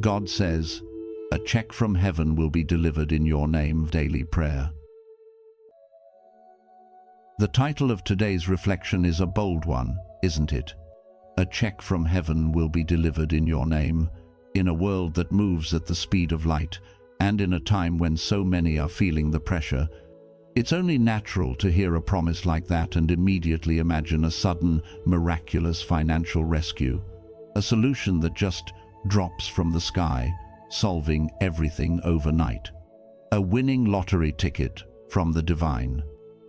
God says, "A check from heaven will be delivered in your name." Daily prayer. The title of today's reflection is a bold one, isn't it? A check from heaven will be delivered in your name. In a world that moves at the speed of light, and in a time when so many are feeling the pressure, it's only natural to hear a promise like that and immediately imagine a sudden, miraculous financial rescue, a solution that just drops from the sky, solving everything overnight. A winning lottery ticket from the divine.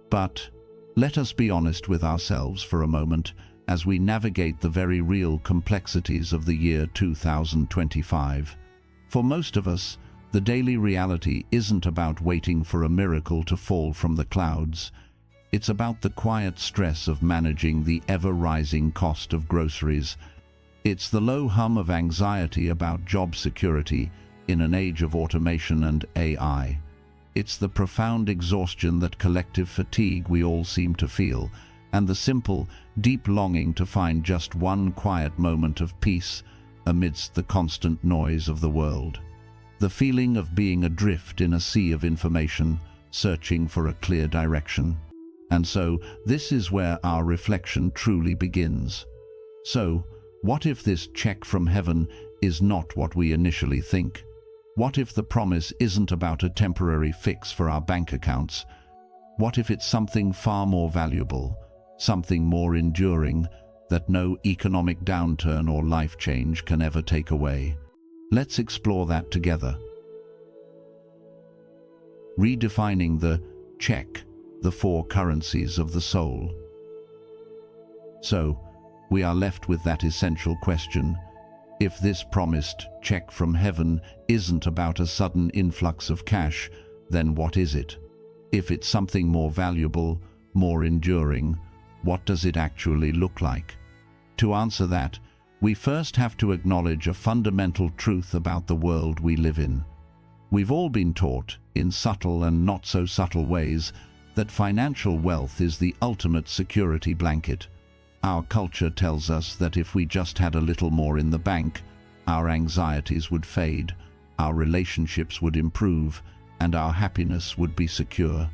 But let us be honest with ourselves for a moment as we navigate the very real complexities of the year 2025. For most of us, the daily reality isn't about waiting for a miracle to fall from the clouds. It's about the quiet stress of managing the ever-rising cost of groceries. It's the low hum of anxiety about job security in an age of automation and AI. It's the profound exhaustion, that collective fatigue we all seem to feel, and the simple, deep longing to find just one quiet moment of peace amidst the constant noise of the world. The feeling of being adrift in a sea of information, searching for a clear direction. And so, this is where our reflection truly begins. So, what if this check from heaven is not what we initially think? What if the promise isn't about a temporary fix for our bank accounts? What if it's something far more valuable, something more enduring, that no economic downturn or life change can ever take away? Let's explore that together. Redefining the check, the four currencies of the soul. So, we are left with that essential question: if this promised check from heaven isn't about a sudden influx of cash, then what is it? If it's something more valuable, more enduring, what does it actually look like? To answer that, we first have to acknowledge a fundamental truth about the world we live in. We've all been taught, in subtle and not so subtle ways, that financial wealth is the ultimate security blanket. Our culture tells us that if we just had a little more in the bank, our anxieties would fade, our relationships would improve, and our happiness would be secure.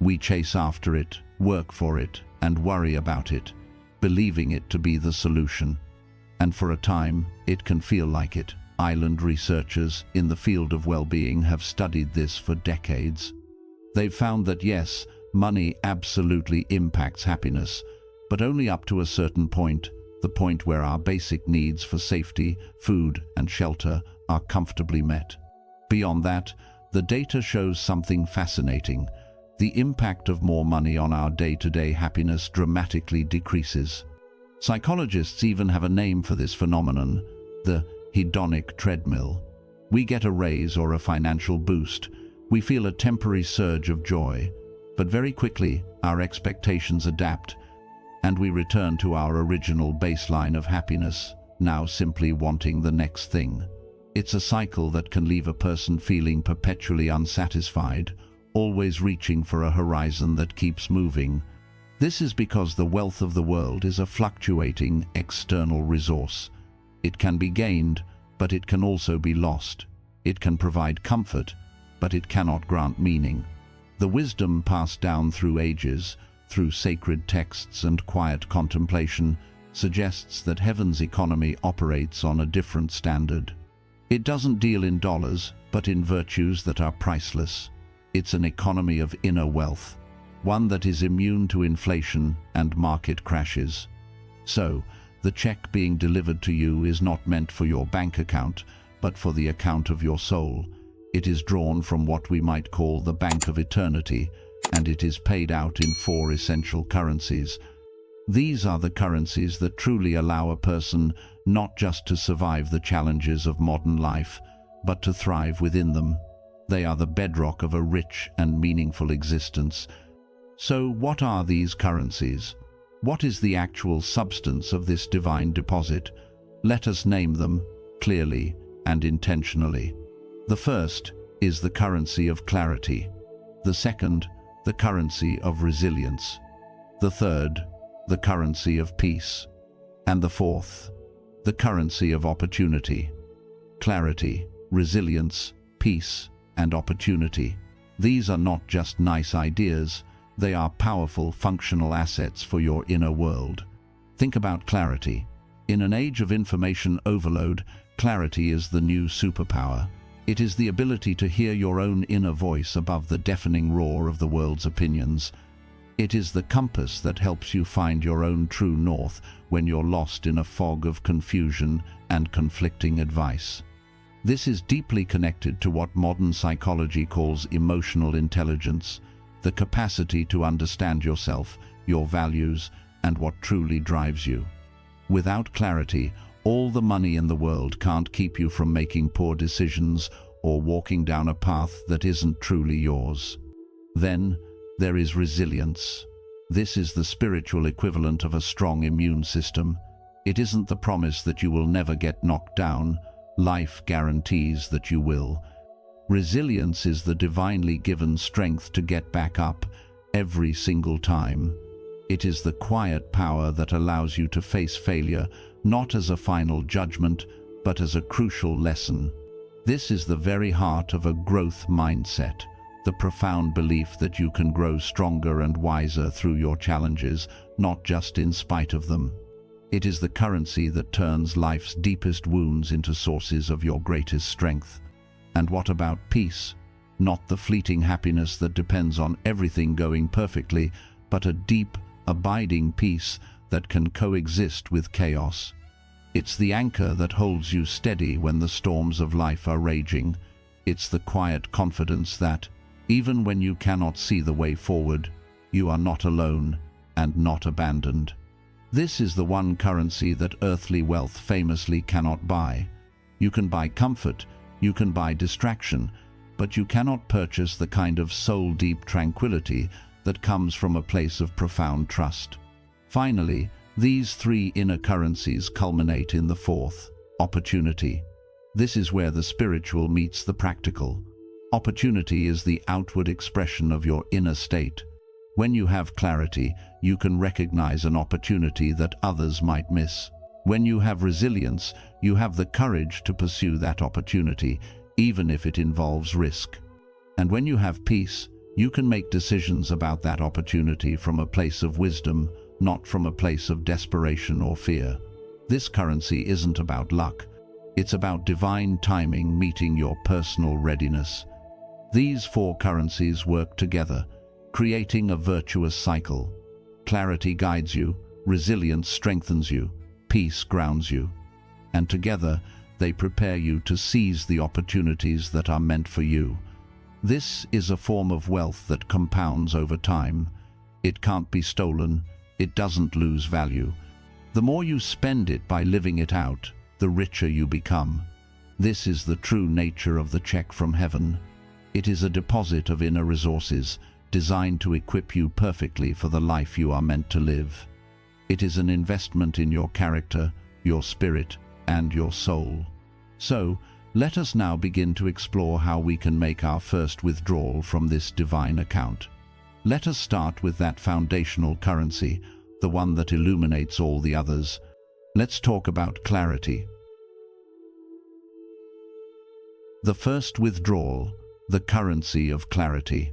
We chase after it, work for it, and worry about it, believing it to be the solution. And for a time, it can feel like it. Island researchers in the field of well-being have studied this for decades. They've found that yes, money absolutely impacts happiness, but only up to a certain point, the point where our basic needs for safety, food, and shelter are comfortably met. Beyond that, the data shows something fascinating. The impact of more money on our day-to-day happiness dramatically decreases. Psychologists even have a name for this phenomenon: the hedonic treadmill. We get a raise or a financial boost. We feel a temporary surge of joy, but very quickly our expectations adapt, and we return to our original baseline of happiness, now simply wanting the next thing. It's a cycle that can leave a person feeling perpetually unsatisfied, always reaching for a horizon that keeps moving. This is because the wealth of the world is a fluctuating external resource. It can be gained, but it can also be lost. It can provide comfort, but it cannot grant meaning. The wisdom passed down through ages, through sacred texts and quiet contemplation, suggests that heaven's economy operates on a different standard. It doesn't deal in dollars, but in virtues that are priceless. It's an economy of inner wealth, one that is immune to inflation and market crashes. So, the check being delivered to you is not meant for your bank account, but for the account of your soul. It is drawn from what we might call the Bank of Eternity, and it is paid out in four essential currencies. These are the currencies that truly allow a person not just to survive the challenges of modern life, but to thrive within them. They are the bedrock of a rich and meaningful existence. So what are these currencies? What is the actual substance of this divine deposit? Let us name them clearly and intentionally. The first is the currency of clarity. The second, the currency of resilience. The third, the currency of peace. And the fourth, the currency of opportunity. Clarity, resilience, peace, and opportunity. These are not just nice ideas, they are powerful, functional assets for your inner world. Think about clarity. In an age of information overload, clarity is the new superpower. It is the ability to hear your own inner voice above the deafening roar of the world's opinions. It is the compass that helps you find your own true north when you're lost in a fog of confusion and conflicting advice. This is deeply connected to what modern psychology calls emotional intelligence, the capacity to understand yourself, your values, and what truly drives you. Without clarity, all the money in the world can't keep you from making poor decisions or walking down a path that isn't truly yours. Then, there is resilience. This is the spiritual equivalent of a strong immune system. It isn't the promise that you will never get knocked down. Life guarantees that you will. Resilience is the divinely given strength to get back up every single time. It is the quiet power that allows you to face failure, not as a final judgment, but as a crucial lesson. This is the very heart of a growth mindset, the profound belief that you can grow stronger and wiser through your challenges, not just in spite of them. It is the currency that turns life's deepest wounds into sources of your greatest strength. And what about peace? Not the fleeting happiness that depends on everything going perfectly, but a deep, abiding peace that can coexist with chaos. It's the anchor that holds you steady when the storms of life are raging. It's the quiet confidence that, even when you cannot see the way forward, you are not alone and not abandoned. This is the one currency that earthly wealth famously cannot buy. You can buy comfort, you can buy distraction, but you cannot purchase the kind of soul-deep tranquility that comes from a place of profound trust. Finally, these three inner currencies culminate in the fourth, opportunity. This is where the spiritual meets the practical. Opportunity is the outward expression of your inner state. When you have clarity, you can recognize an opportunity that others might miss. When you have resilience, you have the courage to pursue that opportunity, even if it involves risk. And when you have peace, you can make decisions about that opportunity from a place of wisdom, not from a place of desperation or fear. This currency isn't about luck. It's about divine timing meeting your personal readiness. These four currencies work together, creating a virtuous cycle. Clarity guides you, resilience strengthens you, peace grounds you, and together they prepare you to seize the opportunities that are meant for you. This is a form of wealth that compounds over time. It can't be stolen, it doesn't lose value. The more you spend it by living it out, the richer you become. This is the true nature of the check from heaven. It is a deposit of inner resources, designed to equip you perfectly for the life you are meant to live. It is an investment in your character, your spirit, and your soul. So, let us now begin to explore how we can make our first withdrawal from this divine account. Let us start with that foundational currency, the one that illuminates all the others. Let's talk about clarity. The first withdrawal, the currency of clarity.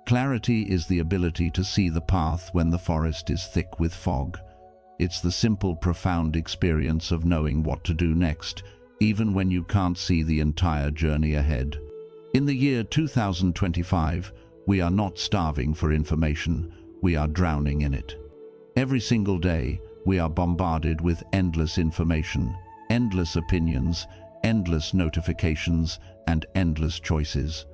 Clarity is the ability to see the path when the forest is thick with fog. It's the simple, profound experience of knowing what to do next, even when you can't see the entire journey ahead. In the year 2025, we are not starving for information, we are drowning in it. Every single day, we are bombarded with endless information, endless opinions, endless notifications, and endless choices.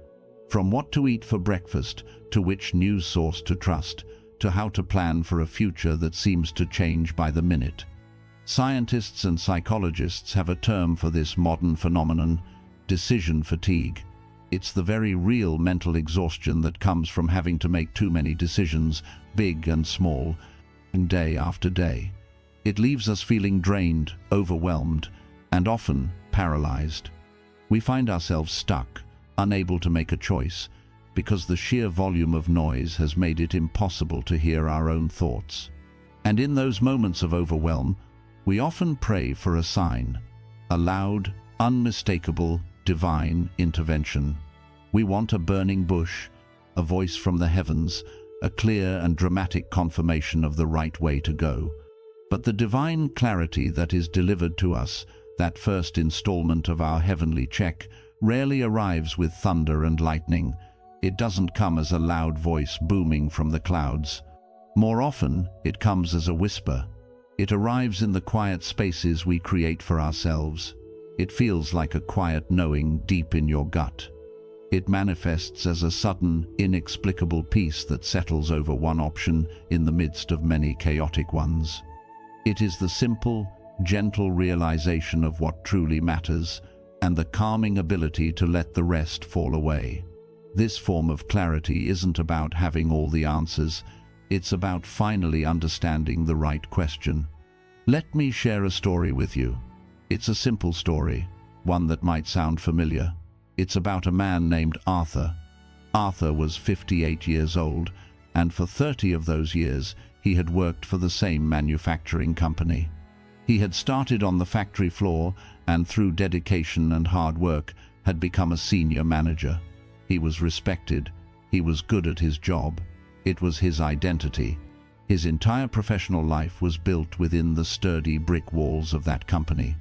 From what to eat for breakfast, to which news source to trust, to how to plan for a future that seems to change by the minute. Scientists and psychologists have a term for this modern phenomenon: decision fatigue. It's the very real mental exhaustion that comes from having to make too many decisions, big and small, day after day. It leaves us feeling drained, overwhelmed, and often paralyzed. We find ourselves stuck, unable to make a choice, because the sheer volume of noise has made it impossible to hear our own thoughts. And in those moments of overwhelm, we often pray for a sign, a loud, Unmistakable, divine intervention. We want a burning bush, a voice from the heavens, a clear and dramatic confirmation of the right way to go. But the divine clarity that is delivered to us, that first installment of our heavenly check, rarely arrives with thunder and lightning. It doesn't come as a loud voice booming from the clouds. More often, it comes as a whisper. It arrives in the quiet spaces we create for ourselves. It feels like a quiet knowing deep in your gut. It manifests as a sudden, inexplicable peace that settles over one option in the midst of many chaotic ones. It is the simple, gentle realization of what truly matters and the calming ability to let the rest fall away. This form of clarity isn't about having all the answers. It's about finally understanding the right question. Let me share a story with you. It's a simple story, one that might sound familiar. It's about a man named Arthur. Arthur was 58 years old, and for 30 of those years, he had worked for the same manufacturing company. He had started on the factory floor and through dedication and hard work had become a senior manager. He was respected. He was good at his job. It was his identity. His entire professional life was built within the sturdy brick walls of that company.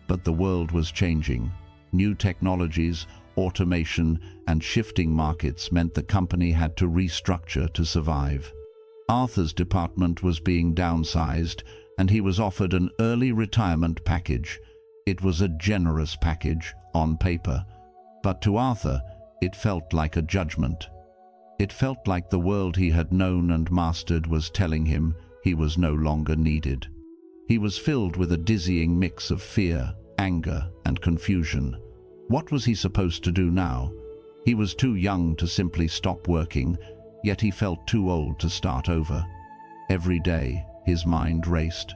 But the world was changing. New technologies, automation, and shifting markets meant the company had to restructure to survive. Arthur's department was being downsized, and he was offered an early retirement package. It was a generous package, on paper, but to Arthur, it felt like a judgment. It felt like the world he had known and mastered was telling him he was no longer needed. He was filled with a dizzying mix of fear, anger, and confusion. What was he supposed to do now? He was too young to simply stop working, yet he felt too old to start over. Every day, his mind raced.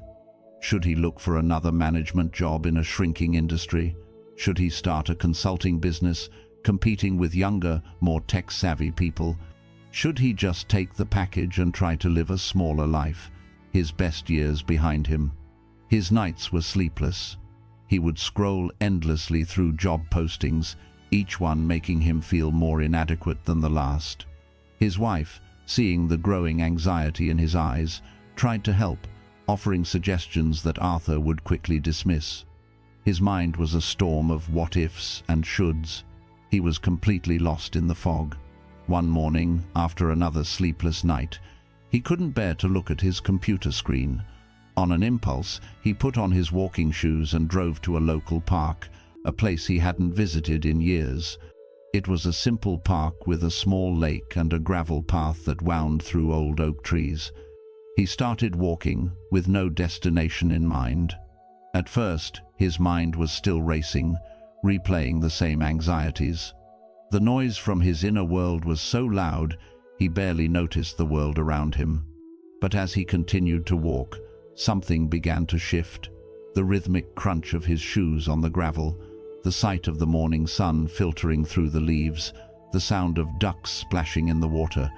Should he look for another management job in a shrinking industry? Should he start a consulting business, competing with younger, more tech-savvy people? Should he just take the package and try to live a smaller life, his best years behind him? His nights were sleepless. He would scroll endlessly through job postings, each one making him feel more inadequate than the last. His wife, seeing the growing anxiety in his eyes, tried to help, offering suggestions that Arthur would quickly dismiss. His mind was a storm of what-ifs and shoulds. He was completely lost in the fog. One morning, after another sleepless night, he couldn't bear to look at his computer screen. On an impulse, he put on his walking shoes and drove to a local park, a place he hadn't visited in years. It was a simple park with a small lake and a gravel path that wound through old oak trees. He started walking, with no destination in mind. At first, his mind was still racing, replaying the same anxieties. The noise from his inner world was so loud, he barely noticed the world around him. But as he continued to walk, something began to shift. The rhythmic crunch of his shoes on the gravel, the sight of the morning sun filtering through the leaves, the sound of ducks splashing in the water.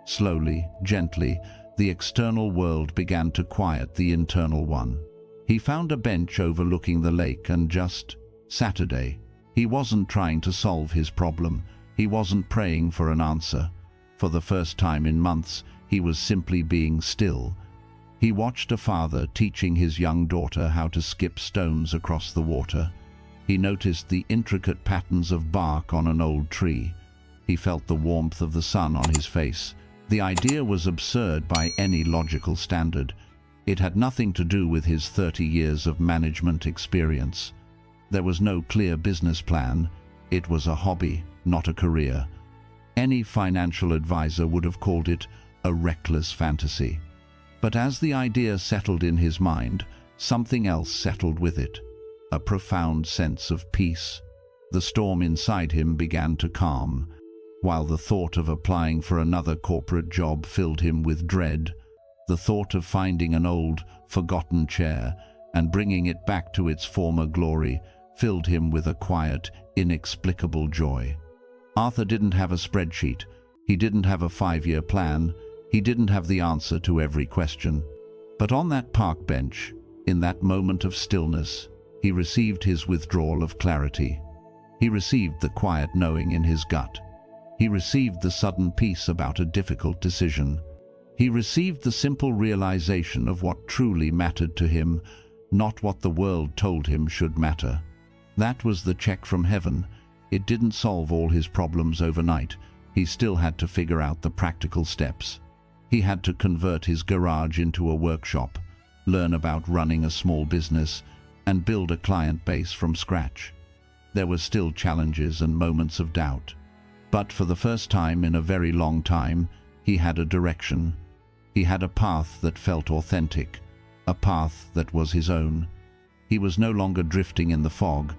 Slowly, gently, the external world began to quiet the internal one. He found a bench overlooking the lake and just Saturday. He wasn't trying to solve his problem. He wasn't praying for an answer. For the first time in months, he was simply being still. He watched a father teaching his young daughter how to skip stones across the water. He noticed the intricate patterns of bark on an old tree. He felt the warmth of the sun on his face. The idea was absurd by any logical standard. It had nothing to do with his 30 years of management experience. There was no clear business plan. It was a hobby, not a career. Any financial advisor would have called it a reckless fantasy. But as the idea settled in his mind, something else settled with it. A profound sense of peace. The storm inside him began to calm, while the thought of applying for another corporate job filled him with dread. The thought of finding an old, forgotten chair and bringing it back to its former glory filled him with a quiet, inexplicable joy. Arthur didn't have a spreadsheet. He didn't have a 5-year plan. He didn't have the answer to every question. But on that park bench, in that moment of stillness, He received his withdrawal of clarity. He received the quiet knowing in his gut. He received the sudden peace about a difficult decision. He received the simple realization of what truly mattered to him, not what the world told him should matter. That was the check from heaven. It didn't solve all his problems overnight. He still had to figure out the practical steps. He had to convert his garage into a workshop, learn about running a small business, and build a client base from scratch. There were still challenges and moments of doubt. But for the first time in a very long time, he had a direction. He had a path that felt authentic, a path that was his own. He was no longer drifting in the fog.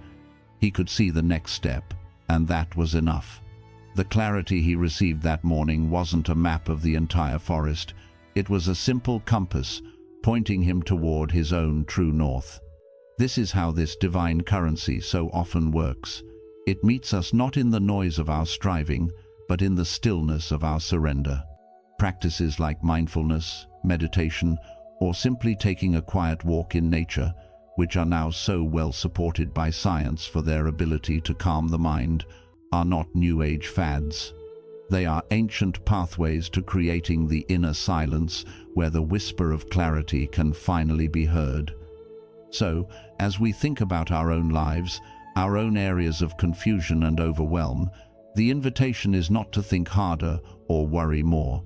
He could see the next step, and that was enough. The clarity he received that morning wasn't a map of the entire forest. It was a simple compass, pointing him toward his own true north. This is how this divine currency so often works. It meets us not in the noise of our striving, but in the stillness of our surrender. Practices like mindfulness, meditation, or simply taking a quiet walk in nature, which are now so well supported by science for their ability to calm the mind, are not New Age fads. They are ancient pathways to creating the inner silence where the whisper of clarity can finally be heard. So, as we think about our own lives, our own areas of confusion and overwhelm, the invitation is not to think harder or worry more.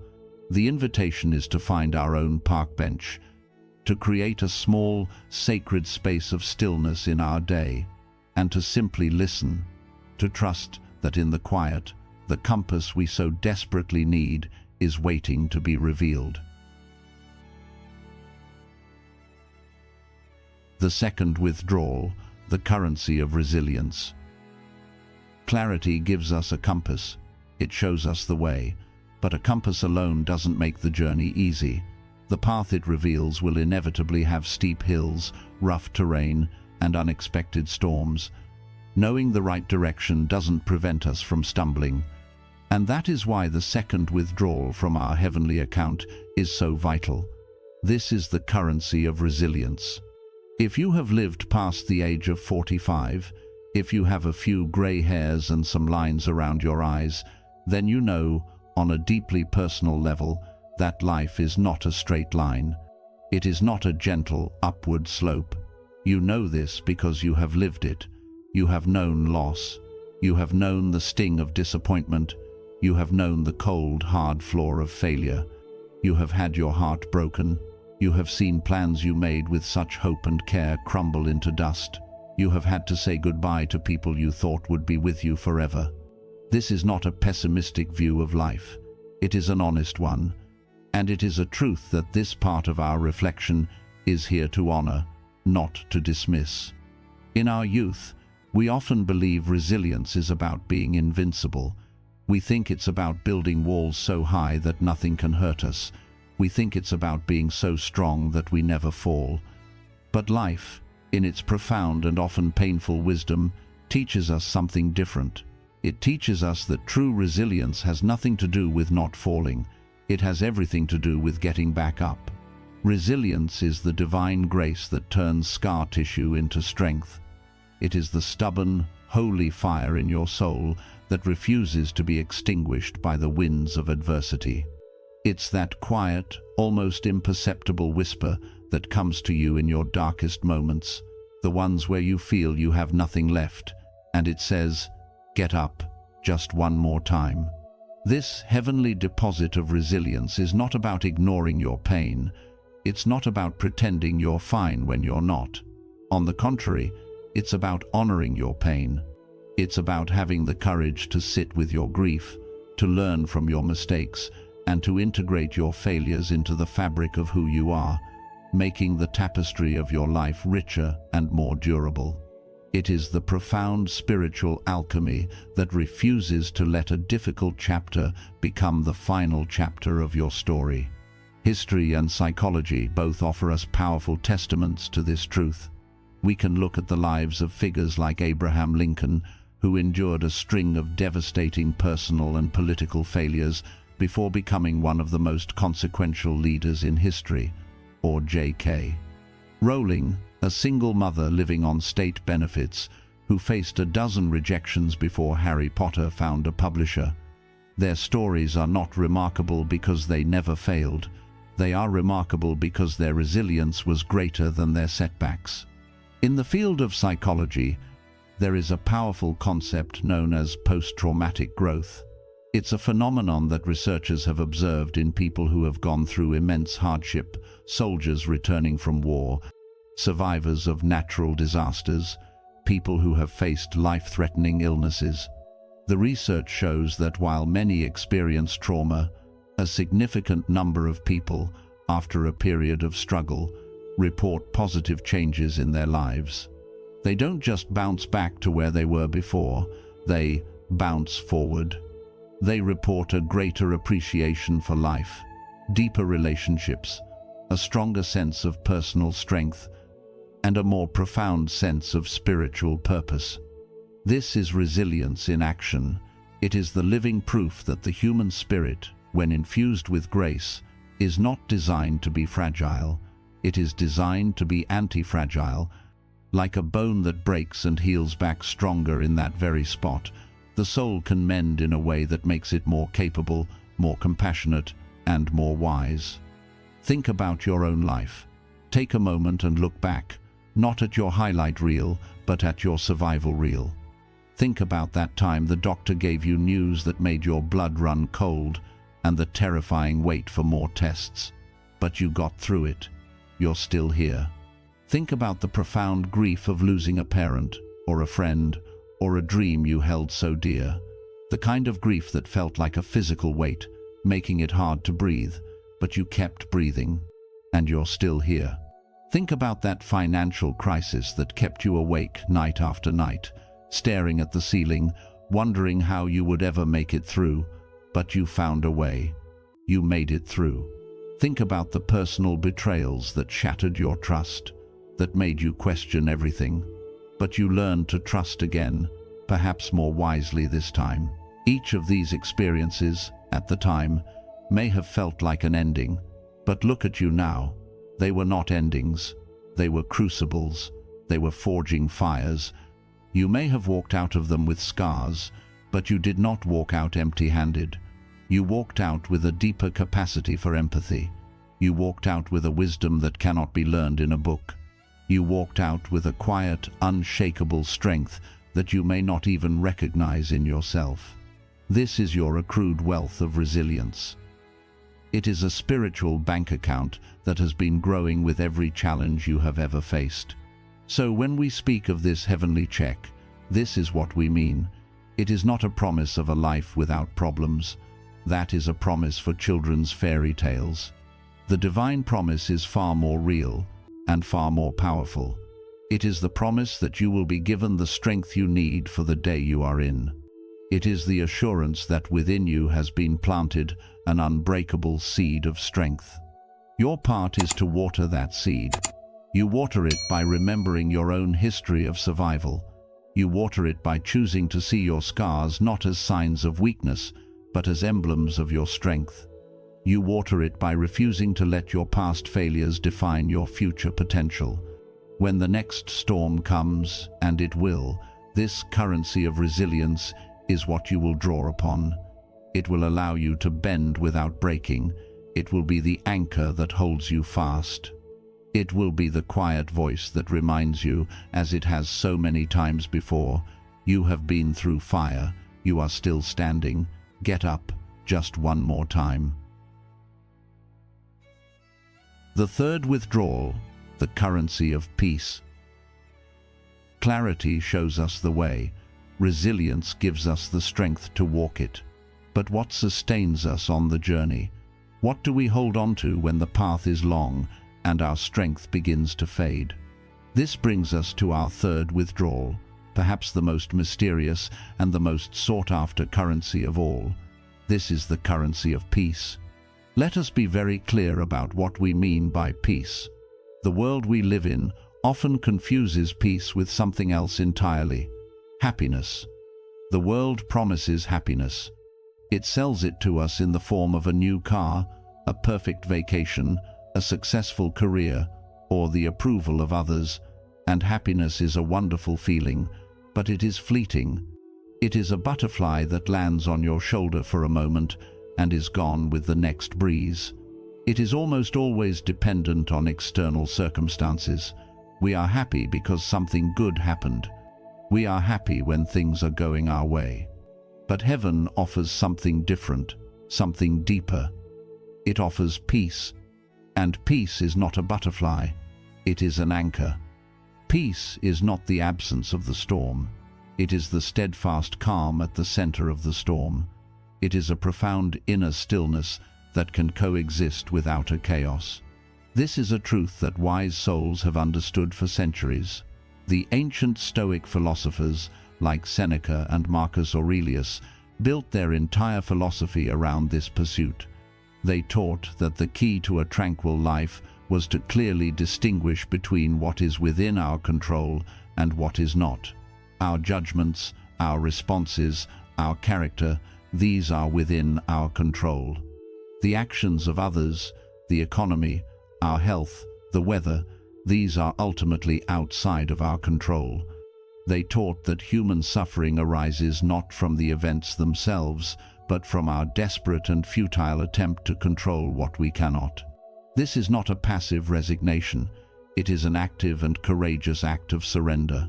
The invitation is to find our own park bench, to create a small, sacred space of stillness in our day, and to simply listen, to trust that in the quiet, the compass we so desperately need is waiting to be revealed. The second withdrawal, the currency of resilience. Clarity gives us a compass. It shows us the way, but a compass alone doesn't make the journey easy. The path it reveals will inevitably have steep hills, rough terrain, and unexpected storms. Knowing the right direction doesn't prevent us from stumbling. And that is why the second withdrawal from our heavenly account is so vital. This is the currency of resilience. If you have lived past the age of 45, if you have a few gray hairs and some lines around your eyes, then you know, on a deeply personal level, that life is not a straight line. It is not a gentle upward slope. You know this because you have lived it. You have known loss. You have known the sting of disappointment. You have known the cold, hard floor of failure. You have had your heart broken. You have seen plans you made with such hope and care crumble into dust. You have had to say goodbye to people you thought would be with you forever. This is not a pessimistic view of life. It is an honest one, and it is a truth that this part of our reflection is here to honor, not to dismiss. In our youth, we often believe resilience is about being invincible. We think it's about building walls so high that nothing can hurt us. We think it's about being so strong that we never fall. But life, in its profound and often painful wisdom, teaches us something different. It teaches us that true resilience has nothing to do with not falling. It has everything to do with getting back up. Resilience is the divine grace that turns scar tissue into strength. It is the stubborn, holy fire in your soul that refuses to be extinguished by the winds of adversity. It's that quiet, almost imperceptible whisper that comes to you in your darkest moments, the ones where you feel you have nothing left, and it says, "Get up, just one more time." This heavenly deposit of resilience is not about ignoring your pain. It's not about pretending you're fine when you're not. On the contrary, it's about honoring your pain. It's about having the courage to sit with your grief, to learn from your mistakes, and to integrate your failures into the fabric of who you are, making the tapestry of your life richer and more durable. It is the profound spiritual alchemy that refuses to let a difficult chapter become the final chapter of your story. History and psychology both offer us powerful testaments to this truth. We can look at the lives of figures like Abraham Lincoln, who endured a string of devastating personal and political failures before becoming one of the most consequential leaders in history, or J.K. Rowling, a single mother living on state benefits who faced a dozen rejections before Harry Potter found a publisher. Their stories are not remarkable because they never failed. They are remarkable because their resilience was greater than their setbacks. In the field of psychology, there is a powerful concept known as post-traumatic growth. It's a phenomenon that researchers have observed in people who have gone through immense hardship, soldiers returning from war, survivors of natural disasters, people who have faced life-threatening illnesses. The research shows that while many experience trauma, a significant number of people, after a period of struggle, report positive changes in their lives. They don't just bounce back to where they were before, they bounce forward. They report a greater appreciation for life, deeper relationships, a stronger sense of personal strength, and a more profound sense of spiritual purpose. This is resilience in action. It is the living proof that the human spirit, when infused with grace, is not designed to be fragile. It is designed to be anti-fragile. Like a bone that breaks and heals back stronger in that very spot, the soul can mend in a way that makes it more capable, more compassionate, and more wise. Think about your own life. Take a moment and look back, not at your highlight reel, but at your survival reel. Think about that time the doctor gave you news that made your blood run cold and the terrifying wait for more tests. But you got through it. You're still here. Think about the profound grief of losing a parent, or a friend, or a dream you held so dear. The kind of grief that felt like a physical weight, making it hard to breathe, but you kept breathing, and you're still here. Think about that financial crisis that kept you awake night after night, staring at the ceiling, wondering how you would ever make it through, but you found a way. You made it through. Think about the personal betrayals that shattered your trust, that made you question everything, but you learned to trust again, perhaps more wisely this time. Each of these experiences, at the time, may have felt like an ending, but look at you now. They were not endings. They were crucibles. They were forging fires. You may have walked out of them with scars, but you did not walk out empty-handed. You walked out with a deeper capacity for empathy. You walked out with a wisdom that cannot be learned in a book. You walked out with a quiet, unshakable strength that you may not even recognize in yourself. This is your accrued wealth of resilience. It is a spiritual bank account that has been growing with every challenge you have ever faced. So when we speak of this heavenly check, this is what we mean. It is not a promise of a life without problems. That is a promise for children's fairy tales. The divine promise is far more real and far more powerful. It is the promise that you will be given the strength you need for the day you are in. It is the assurance that within you has been planted an unbreakable seed of strength. Your part is to water that seed. You water it by remembering your own history of survival. You water it by choosing to see your scars not as signs of weakness, but as emblems of your strength. You water it by refusing to let your past failures define your future potential. When the next storm comes, and it will, this currency of resilience is what you will draw upon. It will allow you to bend without breaking. It will be the anchor that holds you fast. It will be the quiet voice that reminds you, as it has so many times before, you have been through fire, you are still standing. Get up, just one more time. The third withdrawal, the currency of peace. Clarity shows us the way. Resilience gives us the strength to walk it. But what sustains us on the journey? What do we hold on to when the path is long and our strength begins to fade? This brings us to our third withdrawal, perhaps the most mysterious and the most sought-after currency of all. This is the currency of peace. Let us be very clear about what we mean by peace. The world we live in often confuses peace with something else entirely. Happiness. The world promises happiness. It sells it to us in the form of a new car, a perfect vacation, a successful career, or the approval of others, and happiness is a wonderful feeling, but it is fleeting. It is a butterfly that lands on your shoulder for a moment and is gone with the next breeze. It is almost always dependent on external circumstances. We are happy because something good happened. We are happy when things are going our way. But heaven offers something different, something deeper. It offers peace. And peace is not a butterfly, it is an anchor. Peace is not the absence of the storm. It is the steadfast calm at the center of the storm. It is a profound inner stillness that can coexist with outer chaos. This is a truth that wise souls have understood for centuries. The ancient Stoic philosophers, like Seneca and Marcus Aurelius, built their entire philosophy around this pursuit. They taught that the key to a tranquil life was to clearly distinguish between what is within our control and what is not. Our judgments, our responses, our character, these are within our control. The actions of others, the economy, our health, the weather, these are ultimately outside of our control. They taught that human suffering arises not from the events themselves, but from our desperate and futile attempt to control what we cannot. This is not a passive resignation. It is an active and courageous act of surrender.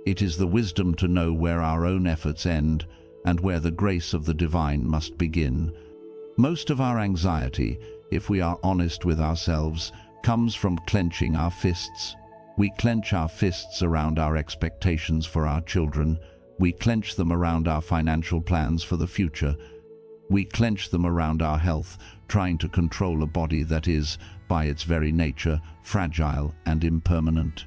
It is the wisdom to know where our own efforts end and where the grace of the divine must begin. Most of our anxiety, if we are honest with ourselves, comes from clenching our fists. We clench our fists around our expectations for our children. We clench them around our financial plans for the future. We clench them around our health, trying to control a body that is, by its very nature, fragile and impermanent.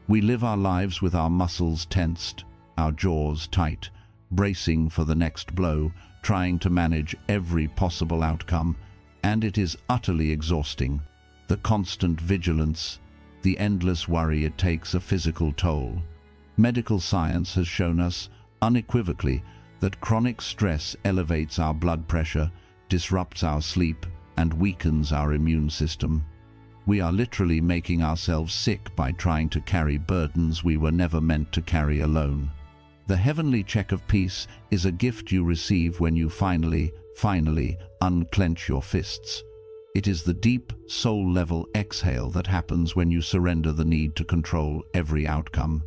We live our lives with our muscles tensed, our jaws tight, bracing for the next blow, trying to manage every possible outcome, and it is utterly exhausting. The constant vigilance, the endless worry, it takes a physical toll. Medical science has shown us, unequivocally, that chronic stress elevates our blood pressure, disrupts our sleep, and weakens our immune system. We are literally making ourselves sick by trying to carry burdens we were never meant to carry alone. The heavenly check of peace is a gift you receive when you finally unclench your fists. It is the deep, soul-level exhale that happens when you surrender the need to control every outcome.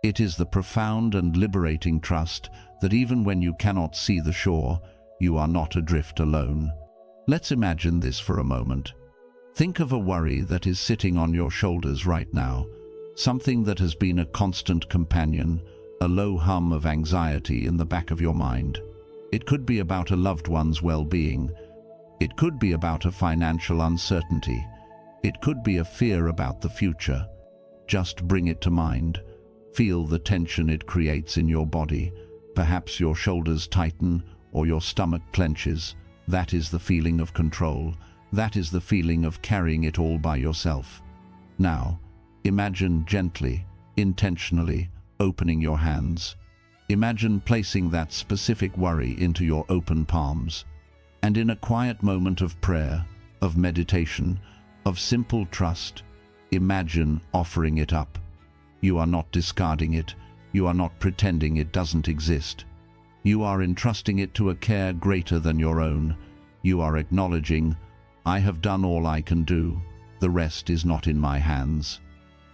It is the profound and liberating trust that even when you cannot see the shore, you are not adrift alone. Let's imagine this for a moment. Think of a worry that is sitting on your shoulders right now, something that has been a constant companion, a low hum of anxiety in the back of your mind. It could be about a loved one's well-being. It could be about a financial uncertainty. It could be a fear about the future. Just bring it to mind. Feel the tension it creates in your body. Perhaps your shoulders tighten or your stomach clenches. That is the feeling of control. That is the feeling of carrying it all by yourself. Now, imagine gently, intentionally, opening your hands. Imagine placing that specific worry into your open palms. And in a quiet moment of prayer, of meditation, of simple trust, imagine offering it up. You are not discarding it. You are not pretending it doesn't exist. You are entrusting it to a care greater than your own. You are acknowledging, I have done all I can do. The rest is not in my hands.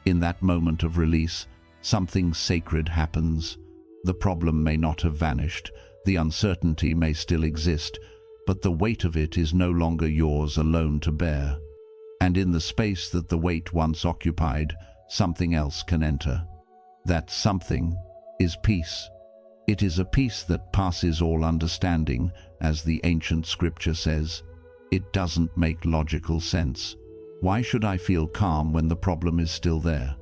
In that moment of release, something sacred happens. The problem may not have vanished. The uncertainty may still exist, but the weight of it is no longer yours alone to bear. And in the space that the weight once occupied, something else can enter. That something is peace. It is a peace that passes all understanding, as the ancient scripture says. It doesn't make logical sense. Why should I feel calm when the problem is still there?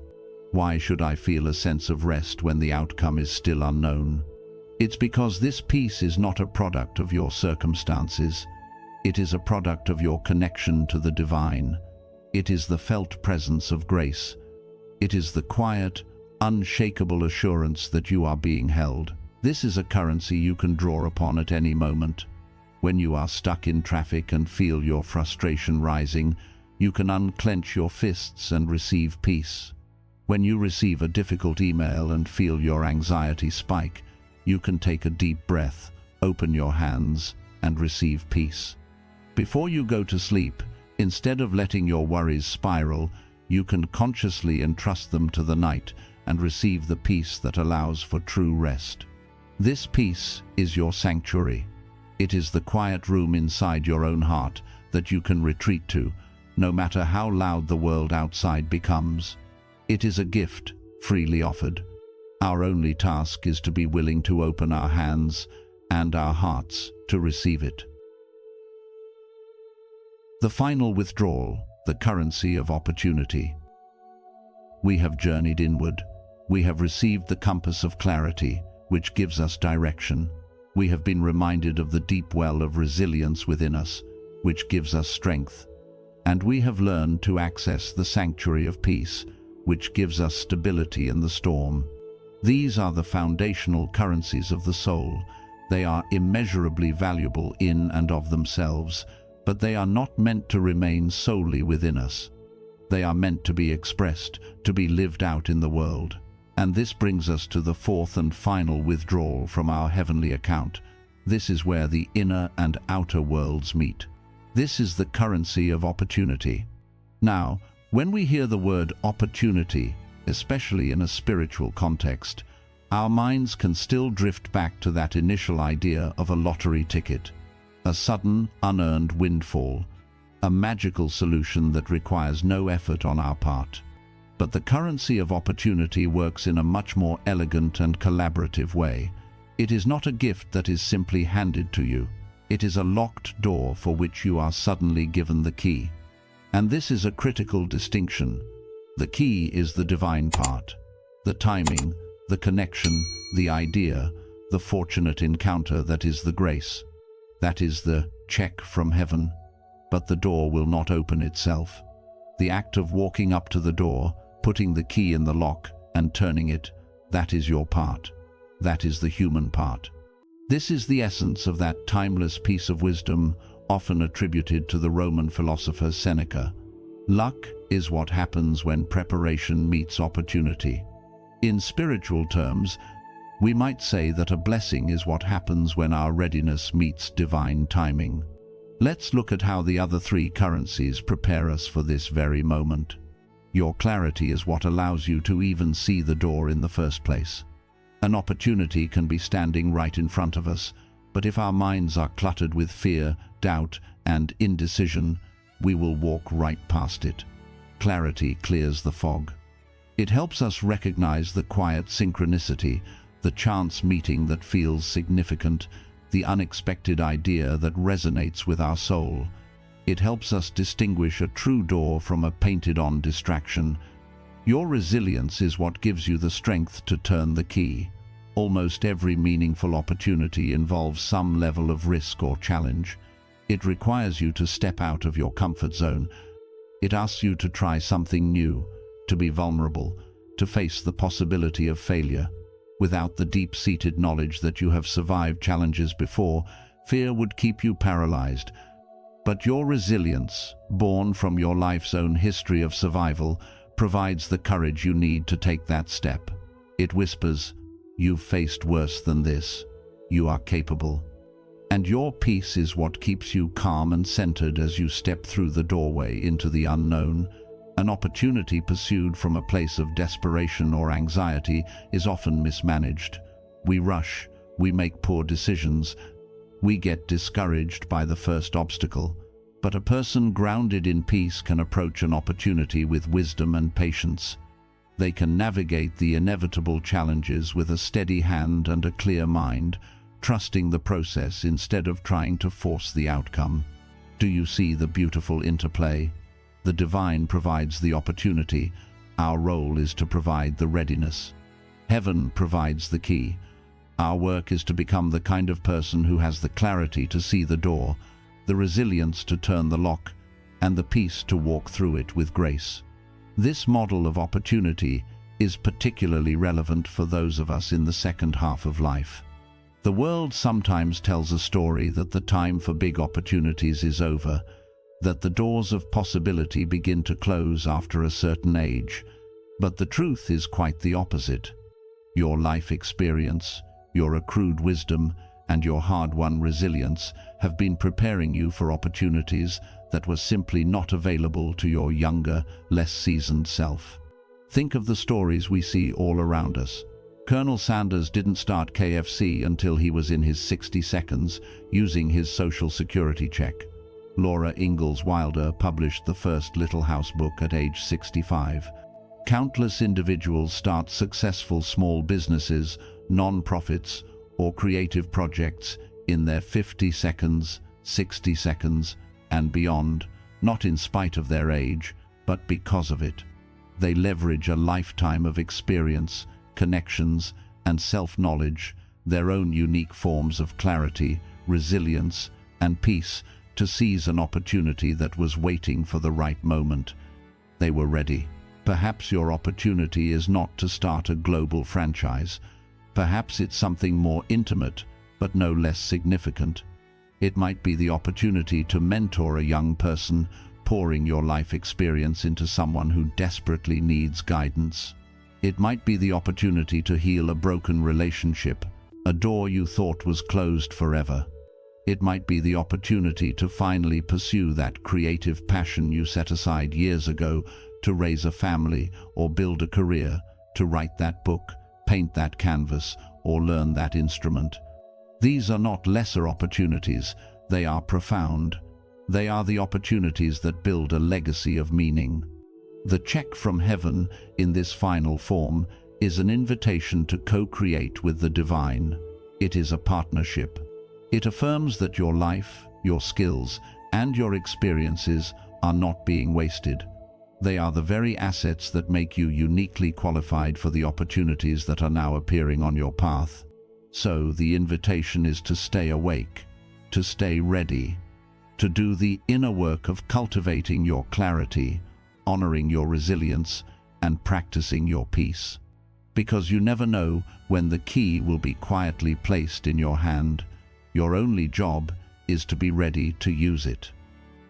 Why should I feel a sense of rest when the outcome is still unknown? It's because this peace is not a product of your circumstances. It is a product of your connection to the divine. It is the felt presence of grace. It is the quiet, unshakable assurance that you are being held. This is a currency you can draw upon at any moment. When you are stuck in traffic and feel your frustration rising, You can unclench your fists and receive peace. When you receive a difficult email and feel your anxiety spike, you can take a deep breath, open your hands, and receive peace. Before you go to sleep, instead of letting your worries spiral, you can consciously entrust them to the night and receive the peace that allows for true rest. This peace is your sanctuary. It is the quiet room inside your own heart that you can retreat to, no matter how loud the world outside becomes. It is a gift, freely offered. Our only task is to be willing to open our hands and our hearts to receive it. The final withdrawal, the currency of opportunity. We have journeyed inward. We have received the compass of clarity, which gives us direction. We have been reminded of the deep well of resilience within us, which gives us strength. And we have learned to access the sanctuary of peace, which gives us stability in the storm. These are the foundational currencies of the soul. They are immeasurably valuable in and of themselves, but they are not meant to remain solely within us. They are meant to be expressed, to be lived out in the world. And this brings us to the fourth and final withdrawal from our heavenly account. This is where the inner and outer worlds meet. This is the currency of opportunity. Now, when we hear the word opportunity, especially in a spiritual context, our minds can still drift back to that initial idea of a lottery ticket, a sudden, unearned windfall, a magical solution that requires no effort on our part. But the currency of opportunity works in a much more elegant and collaborative way. It is not a gift that is simply handed to you. It is a locked door for which you are suddenly given the key. And this is a critical distinction. The key is the divine part, the timing, the connection, the idea, the fortunate encounter that is the grace. That is the check from heaven. But the door will not open itself. The act of walking up to the door, putting the key in the lock and turning it, that is your part. That is the human part. This is the essence of that timeless piece of wisdom often attributed to the Roman philosopher Seneca. Luck is what happens when preparation meets opportunity. In spiritual terms, we might say that a blessing is what happens when our readiness meets divine timing. Let's look at how the other three currencies prepare us for this very moment. Your clarity is what allows you to even see the door in the first place. An opportunity can be standing right in front of us, but if our minds are cluttered with fear, doubt, and indecision, we will walk right past it. Clarity clears the fog. It helps us recognize the quiet synchronicity, the chance meeting that feels significant, the unexpected idea that resonates with our soul. It helps us distinguish a true door from a painted-on distraction. Your resilience is what gives you the strength to turn the key. Almost every meaningful opportunity involves some level of risk or challenge. It requires you to step out of your comfort zone. It asks you to try something new, to be vulnerable, to face the possibility of failure. Without the deep-seated knowledge that you have survived challenges before, fear would keep you paralyzed. But your resilience, born from your life's own history of survival, provides the courage you need to take that step. It whispers, "You've faced worse than this. You are capable." And your peace is what keeps you calm and centered as you step through the doorway into the unknown. An opportunity pursued from a place of desperation or anxiety is often mismanaged. We rush, we make poor decisions, we get discouraged by the first obstacle. But a person grounded in peace can approach an opportunity with wisdom and patience. They can navigate the inevitable challenges with a steady hand and a clear mind, trusting the process instead of trying to force the outcome. Do you see the beautiful interplay? The divine provides the opportunity. Our role is to provide the readiness. Heaven provides the key. Our work is to become the kind of person who has the clarity to see the door, the resilience to turn the lock, and the peace to walk through it with grace. This model of opportunity is particularly relevant for those of us in the second half of life. The world sometimes tells a story that the time for big opportunities is over, that the doors of possibility begin to close after a certain age. But the truth is quite the opposite. Your life experience, your accrued wisdom, and your hard-won resilience have been preparing you for opportunities that were simply not available to your younger, less seasoned self. Think of the stories we see all around us. Colonel Sanders didn't start KFC until he was in his 60 seconds, using his Social Security check. Laura Ingalls Wilder published the first Little House book at age 65. Countless individuals start successful small businesses, non-profits, or creative projects in their 50 seconds, 60 seconds, and beyond, not in spite of their age, but because of it. They leverage a lifetime of experience, connections, and self-knowledge, their own unique forms of clarity, resilience, and peace, to seize an opportunity that was waiting for the right moment. They were ready. Perhaps your opportunity is not to start a global franchise. Perhaps it's something more intimate, but no less significant. It might be the opportunity to mentor a young person, pouring your life experience into someone who desperately needs guidance. It might be the opportunity to heal a broken relationship, a door you thought was closed forever. It might be the opportunity to finally pursue that creative passion you set aside years ago, to raise a family or build a career, to write that book, paint that canvas, or learn that instrument. These are not lesser opportunities, they are profound. They are the opportunities that build a legacy of meaning. The check from heaven, in this final form, is an invitation to co-create with the divine. It is a partnership. It affirms that your life, your skills, and your experiences are not being wasted. They are the very assets that make you uniquely qualified for the opportunities that are now appearing on your path. So the invitation is to stay awake, to stay ready, to do the inner work of cultivating your clarity, honoring your resilience, and practicing your peace. Because you never know when the key will be quietly placed in your hand. Your only job is to be ready to use it.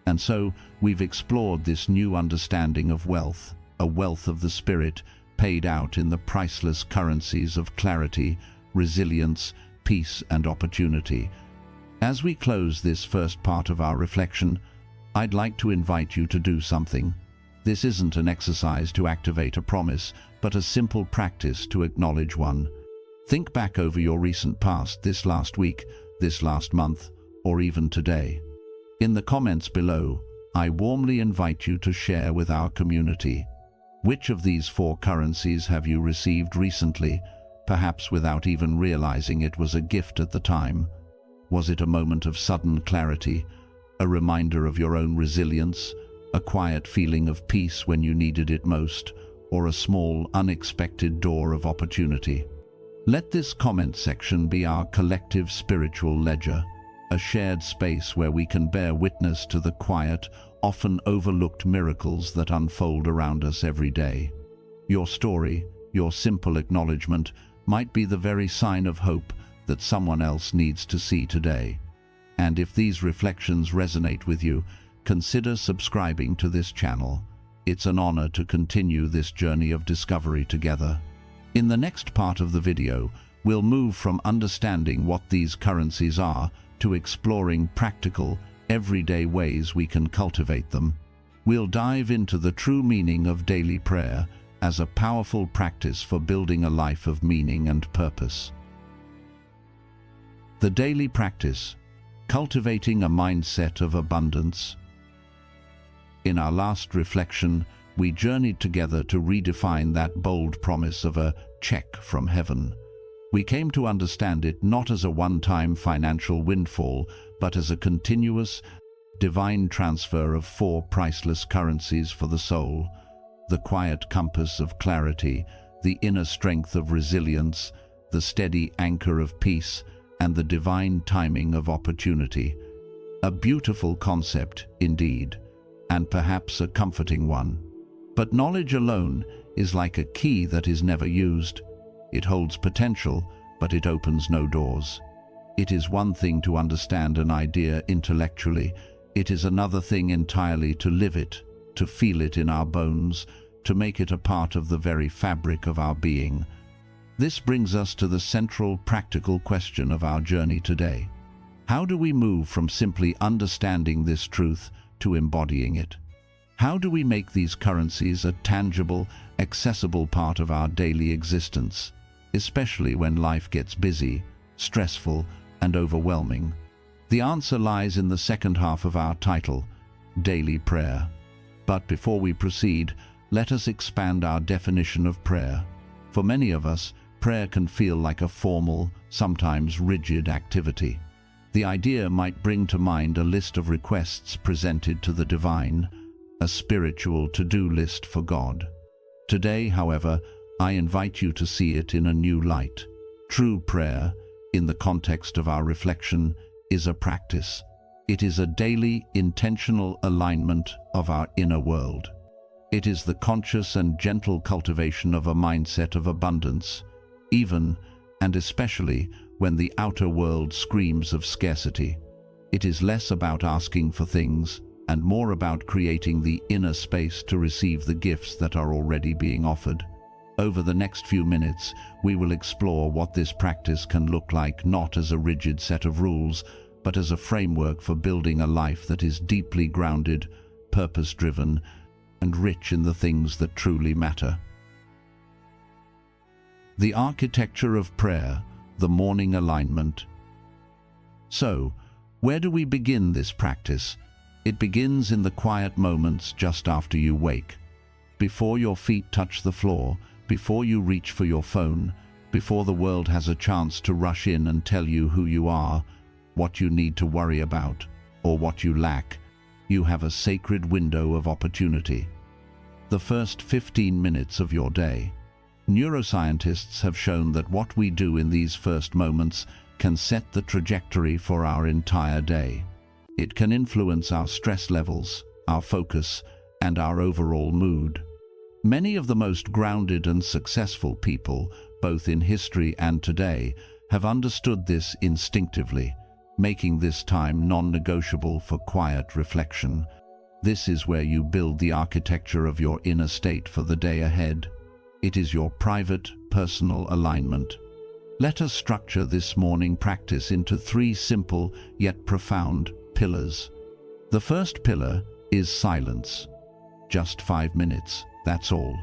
And so we've explored this new understanding of wealth, a wealth of the spirit paid out in the priceless currencies of clarity, resilience, peace, and opportunity. As we close this first part of our reflection, I'd like to invite you to do something. This isn't an exercise to activate a promise, but a simple practice to acknowledge one. Think back over your recent past, this last week, this last month, or even today. In the comments below, I warmly invite you to share with our community. Which of these 4 currencies have you received recently, perhaps without even realizing it was a gift at the time? Was it a moment of sudden clarity, a reminder of your own resilience, a quiet feeling of peace when you needed it most, or a small, unexpected door of opportunity? Let this comment section be our collective spiritual ledger, a shared space where we can bear witness to the quiet, often overlooked miracles that unfold around us every day. Your story, your simple acknowledgement, might be the very sign of hope that someone else needs to see today. And if these reflections resonate with you, consider subscribing to this channel. It's an honor to continue this journey of discovery together. In the next part of the video, we'll move from understanding what these currencies are to exploring practical, everyday ways we can cultivate them. We'll dive into the true meaning of daily prayer as a powerful practice for building a life of meaning and purpose. The daily practice, cultivating a mindset of abundance. In our last reflection, we journeyed together to redefine that bold promise of a check from heaven. We came to understand it not as a one-time financial windfall, but as a continuous, divine transfer of 4 priceless currencies for the soul: the quiet compass of clarity, the inner strength of resilience, the steady anchor of peace, and the divine timing of opportunity. A beautiful concept, indeed, and perhaps a comforting one. But knowledge alone is like a key that is never used. It holds potential, but it opens no doors. It is one thing to understand an idea intellectually. It is another thing entirely to live it, to feel it in our bones, to make it a part of the very fabric of our being. This brings us to the central practical question of our journey today. How do we move from simply understanding this truth to embodying it? How do we make these currencies a tangible, accessible part of our daily existence, especially when life gets busy, stressful, and overwhelming? The answer lies in the second half of our title, Daily Prayer. But before we proceed, let us expand our definition of prayer. For many of us, prayer can feel like a formal, sometimes rigid activity. The idea might bring to mind a list of requests presented to the divine, a spiritual to-do list for God. Today, however, I invite you to see it in a new light. True prayer, in the context of our reflection, is a practice. It is a daily, intentional alignment of our inner world. It is the conscious and gentle cultivation of a mindset of abundance, even and especially when the outer world screams of scarcity. It is less about asking for things and more about creating the inner space to receive the gifts that are already being offered. Over the next few minutes, we will explore what this practice can look like, not as a rigid set of rules, but as a framework for building a life that is deeply grounded, purpose-driven, and rich in the things that truly matter. The architecture of prayer, the morning alignment. So, where do we begin this practice? It begins in the quiet moments just after you wake. Before your feet touch the floor, before you reach for your phone, before the world has a chance to rush in and tell you who you are, what you need to worry about, or what you lack, you have a sacred window of opportunity. The first 15 minutes of your day. Neuroscientists have shown that what we do in these first moments can set the trajectory for our entire day. It can influence our stress levels, our focus, and our overall mood. Many of the most grounded and successful people, both in history and today, have understood this instinctively, making this time non-negotiable for quiet reflection. This is where you build the architecture of your inner state for the day ahead. It is your private, personal alignment. Let us structure this morning practice into 3 simple yet profound pillars. The first pillar is silence. Just 5 minutes, that's all.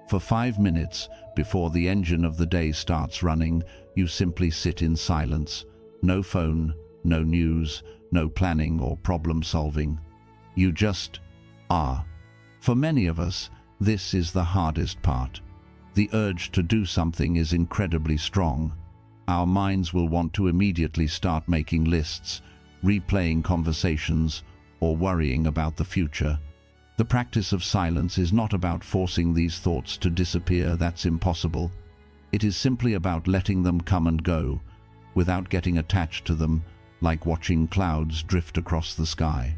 For 5 minutes, before the engine of the day starts running, you simply sit in silence. No phone, no news, no planning or problem solving. You just are. For many of us, this is the hardest part. The urge to do something is incredibly strong. Our minds will want to immediately start making lists, replaying conversations, or worrying about the future. The practice of silence is not about forcing these thoughts to disappear. That's impossible. It is simply about letting them come and go, without getting attached to them, like watching clouds drift across the sky.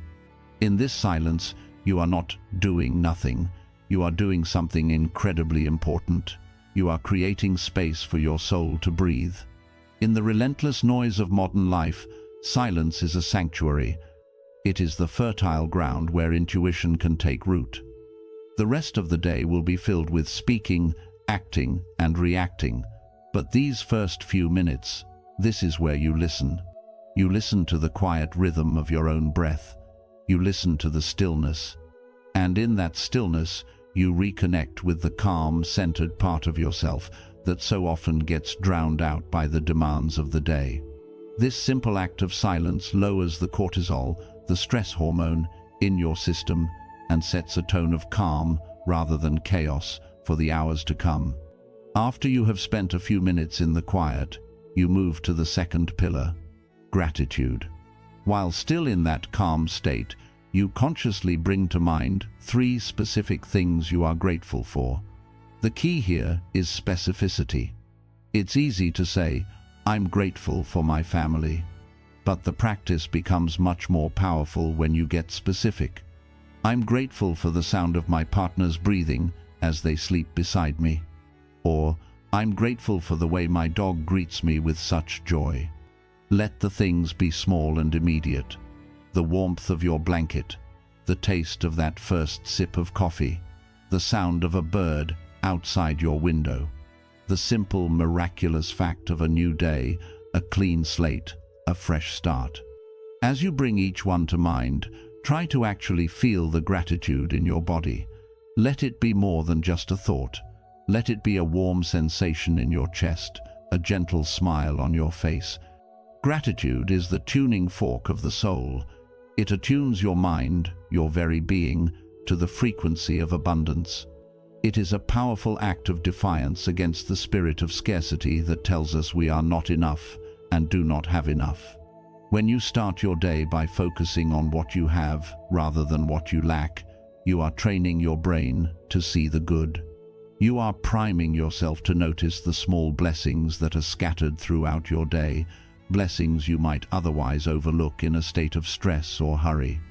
In this silence, you are not doing nothing. You are doing something incredibly important. You are creating space for your soul to breathe. In the relentless noise of modern life, silence is a sanctuary. It is the fertile ground where intuition can take root. The rest of the day will be filled with speaking, acting, and reacting. But these first few minutes, this is where you listen. You listen to the quiet rhythm of your own breath. You listen to the stillness. And in that stillness, you reconnect with the calm, centered part of yourself that so often gets drowned out by the demands of the day. This simple act of silence lowers the cortisol, the stress hormone, in your system and sets a tone of calm rather than chaos for the hours to come. After you have spent a few minutes in the quiet, you move to the second pillar, gratitude. While still in that calm state, you consciously bring to mind 3 specific things you are grateful for. The key here is specificity. It's easy to say, "I'm grateful for my family," but the practice becomes much more powerful when you get specific. "I'm grateful for the sound of my partner's breathing as they sleep beside me," or "I'm grateful for the way my dog greets me with such joy." Let the things be small and immediate. the warmth of your blanket, the taste of that first sip of coffee, the sound of a bird outside your window, the simple, miraculous fact of a new day, a clean slate, a fresh start. As you bring each one to mind, try to actually feel the gratitude in your body. Let it be more than just a thought. Let it be a warm sensation in your chest, a gentle smile on your face. Gratitude is the tuning fork of the soul. It attunes your mind, your very being, to the frequency of abundance. It is a powerful act of defiance against the spirit of scarcity that tells us we are not enough and do not have enough. When you start your day by focusing on what you have rather than what you lack, you are training your brain to see the good. You are priming yourself to notice the small blessings that are scattered throughout your day, blessings you might otherwise overlook in a state of stress or hurry.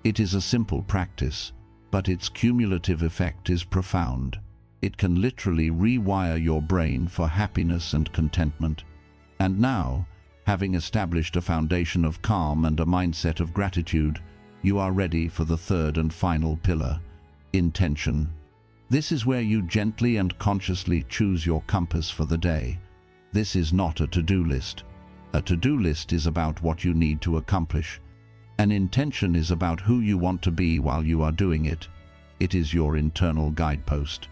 It is a simple practice, but its cumulative effect is profound. It can literally rewire your brain for happiness and contentment. And now, having established a foundation of calm and a mindset of gratitude, you are ready for the third and final pillar, intention. This is where you gently and consciously choose your compass for the day. This is not a to-do list. A to-do list is about what you need to accomplish. An intention is about who you want to be while you are doing it. It is your internal guidepost.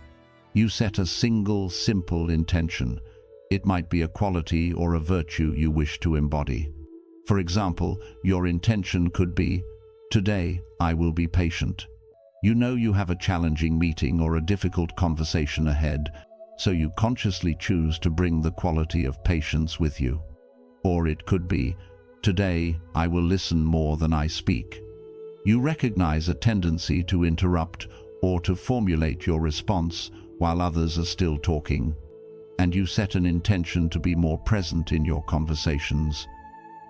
You set a single, simple intention. It might be a quality or a virtue you wish to embody. For example, your intention could be, "Today, I will be patient." You know you have a challenging meeting or a difficult conversation ahead, so you consciously choose to bring the quality of patience with you. Or it could be, "Today, I will listen more than I speak." You recognize a tendency to interrupt or to formulate your response while others are still talking, and you set an intention to be more present in your conversations.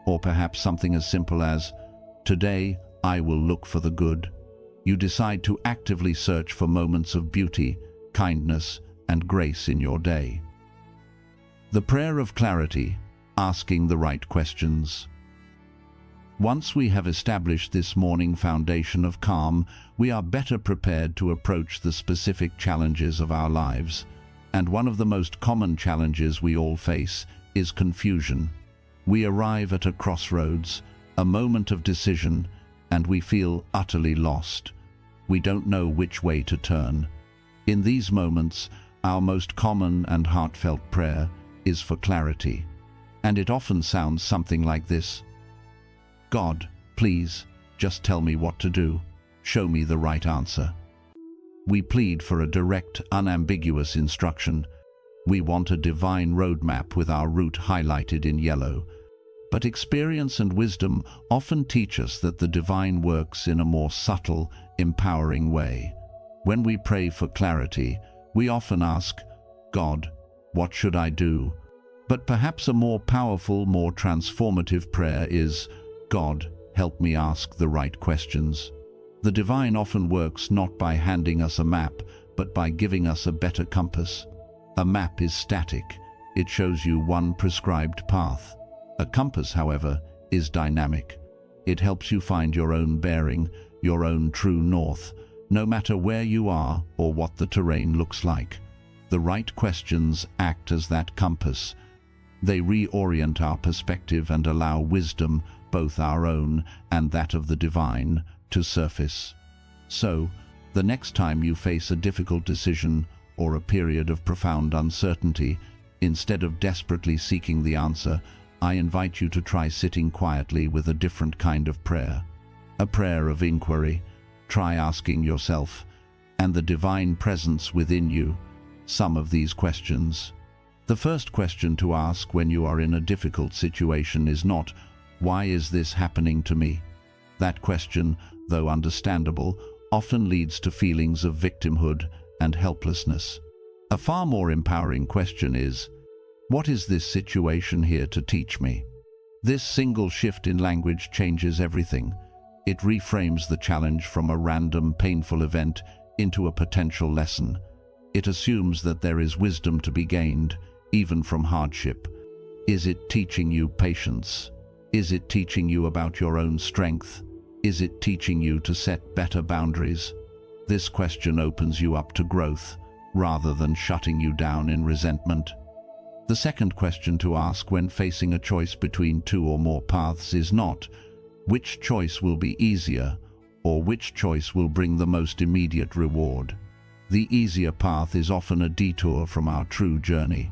Or perhaps something as simple as, "Today, I will look for the good." You decide to actively search for moments of beauty, kindness, and grace in your day. The prayer of clarity, asking the right questions. Once we have established this morning foundation of calm, we are better prepared to approach the specific challenges of our lives. And one of the most common challenges we all face is confusion. We arrive at a crossroads, a moment of decision, and we feel utterly lost. We don't know which way to turn. In these moments, our most common and heartfelt prayer is for clarity. And it often sounds something like this: "God, please, just tell me what to do. Show me the right answer." We plead for a direct, unambiguous instruction. We want a divine roadmap with our route highlighted in yellow. But experience and wisdom often teach us that the divine works in a more subtle, empowering way. When we pray for clarity, we often ask, "God, what should I do?" But perhaps a more powerful, more transformative prayer is, "God, help me ask the right questions." The divine often works not by handing us a map, but by giving us a better compass. A map is static. It shows you one prescribed path. A compass, however, is dynamic. It helps you find your own bearing, your own true north, no matter where you are or what the terrain looks like. The right questions act as that compass. They reorient our perspective and allow wisdom, both our own and that of the divine, to surface. So, the next time you face a difficult decision or a period of profound uncertainty, instead of desperately seeking the answer, I invite you to try sitting quietly with a different kind of prayer. A prayer of inquiry. Try asking yourself, and the divine presence within you, some of these questions. The first question to ask when you are in a difficult situation is not, "Why is this happening to me?" That question, though understandable, often leads to feelings of victimhood and helplessness. A far more empowering question is, "What is this situation here to teach me?" This single shift in language changes everything. It reframes the challenge from a random, painful event into a potential lesson. It assumes that there is wisdom to be gained, even from hardship. Is it teaching you patience? Is it teaching you about your own strength? Is it teaching you to set better boundaries? This question opens you up to growth, rather than shutting you down in resentment. The second question to ask when facing a choice between two or more paths is not, which choice will be easier, or which choice will bring the most immediate reward. The easier path is often a detour from our true journey.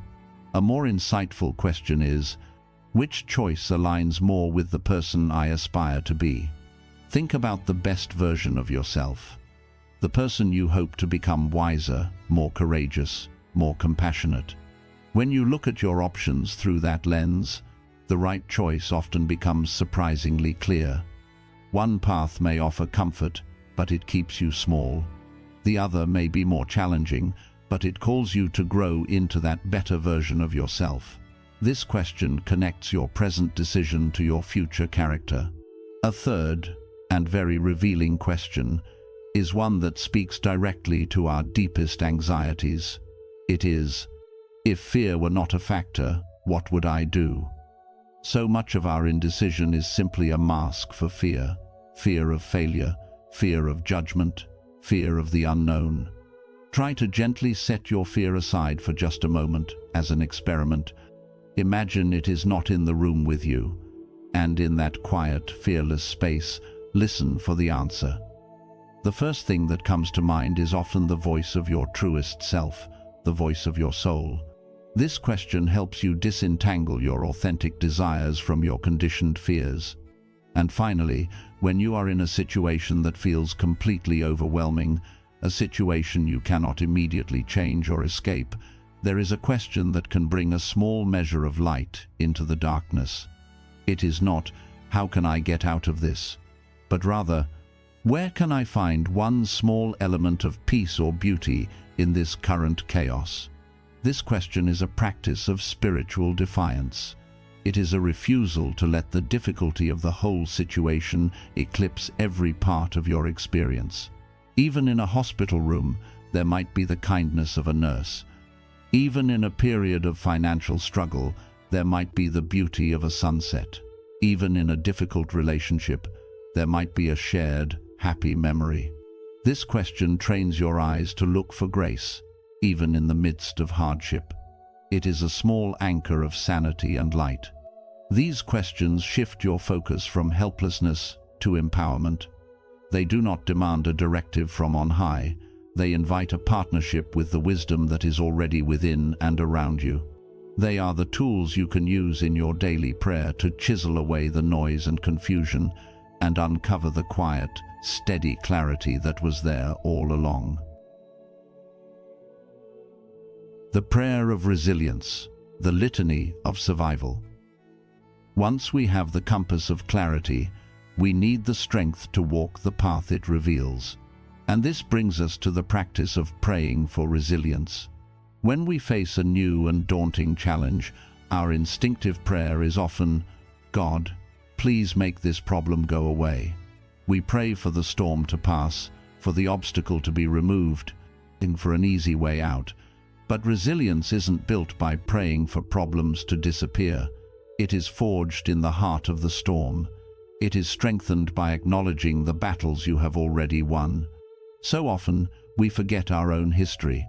A more insightful question is, which choice aligns more with the person I aspire to be? Think about the best version of yourself, the person you hope to become: wiser, more courageous, more compassionate. When you look at your options through that lens, the right choice often becomes surprisingly clear. One path may offer comfort, but it keeps you small. The other may be more challenging, but it calls you to grow into that better version of yourself. This question connects your present decision to your future character. A third, and very revealing question, is one that speaks directly to our deepest anxieties. It is, if fear were not a factor, what would I do? So much of our indecision is simply a mask for fear. Fear of failure, fear of judgment, fear of the unknown. Try to gently set your fear aside for just a moment, as an experiment. Imagine it is not in the room with you, and in that quiet, fearless space, listen for the answer. The first thing that comes to mind is often the voice of your truest self, the voice of your soul. This question helps you disentangle your authentic desires from your conditioned fears. And finally, when you are in a situation that feels completely overwhelming, a situation you cannot immediately change or escape, there is a question that can bring a small measure of light into the darkness. It is not, how can I get out of this? But rather, where can I find one small element of peace or beauty in this current chaos? This question is a practice of spiritual defiance. It is a refusal to let the difficulty of the whole situation eclipse every part of your experience. Even in a hospital room, there might be the kindness of a nurse. Even in a period of financial struggle, there might be the beauty of a sunset. Even in a difficult relationship, there might be a shared, happy memory. This question trains your eyes to look for grace, even in the midst of hardship. It is a small anchor of sanity and light. These questions shift your focus from helplessness to empowerment. They do not demand a directive from on high. They invite a partnership with the wisdom that is already within and around you. They are the tools you can use in your daily prayer to chisel away the noise and confusion and uncover the quiet, steady clarity that was there all along. The prayer of resilience, the litany of survival. Once we have the compass of clarity, we need the strength to walk the path it reveals. And this brings us to the practice of praying for resilience. When we face a new and daunting challenge, our instinctive prayer is often, God, please make this problem go away. We pray for the storm to pass, for the obstacle to be removed, for an easy way out. But resilience isn't built by praying for problems to disappear. It is forged in the heart of the storm. It is strengthened by acknowledging the battles you have already won. So often, we forget our own history.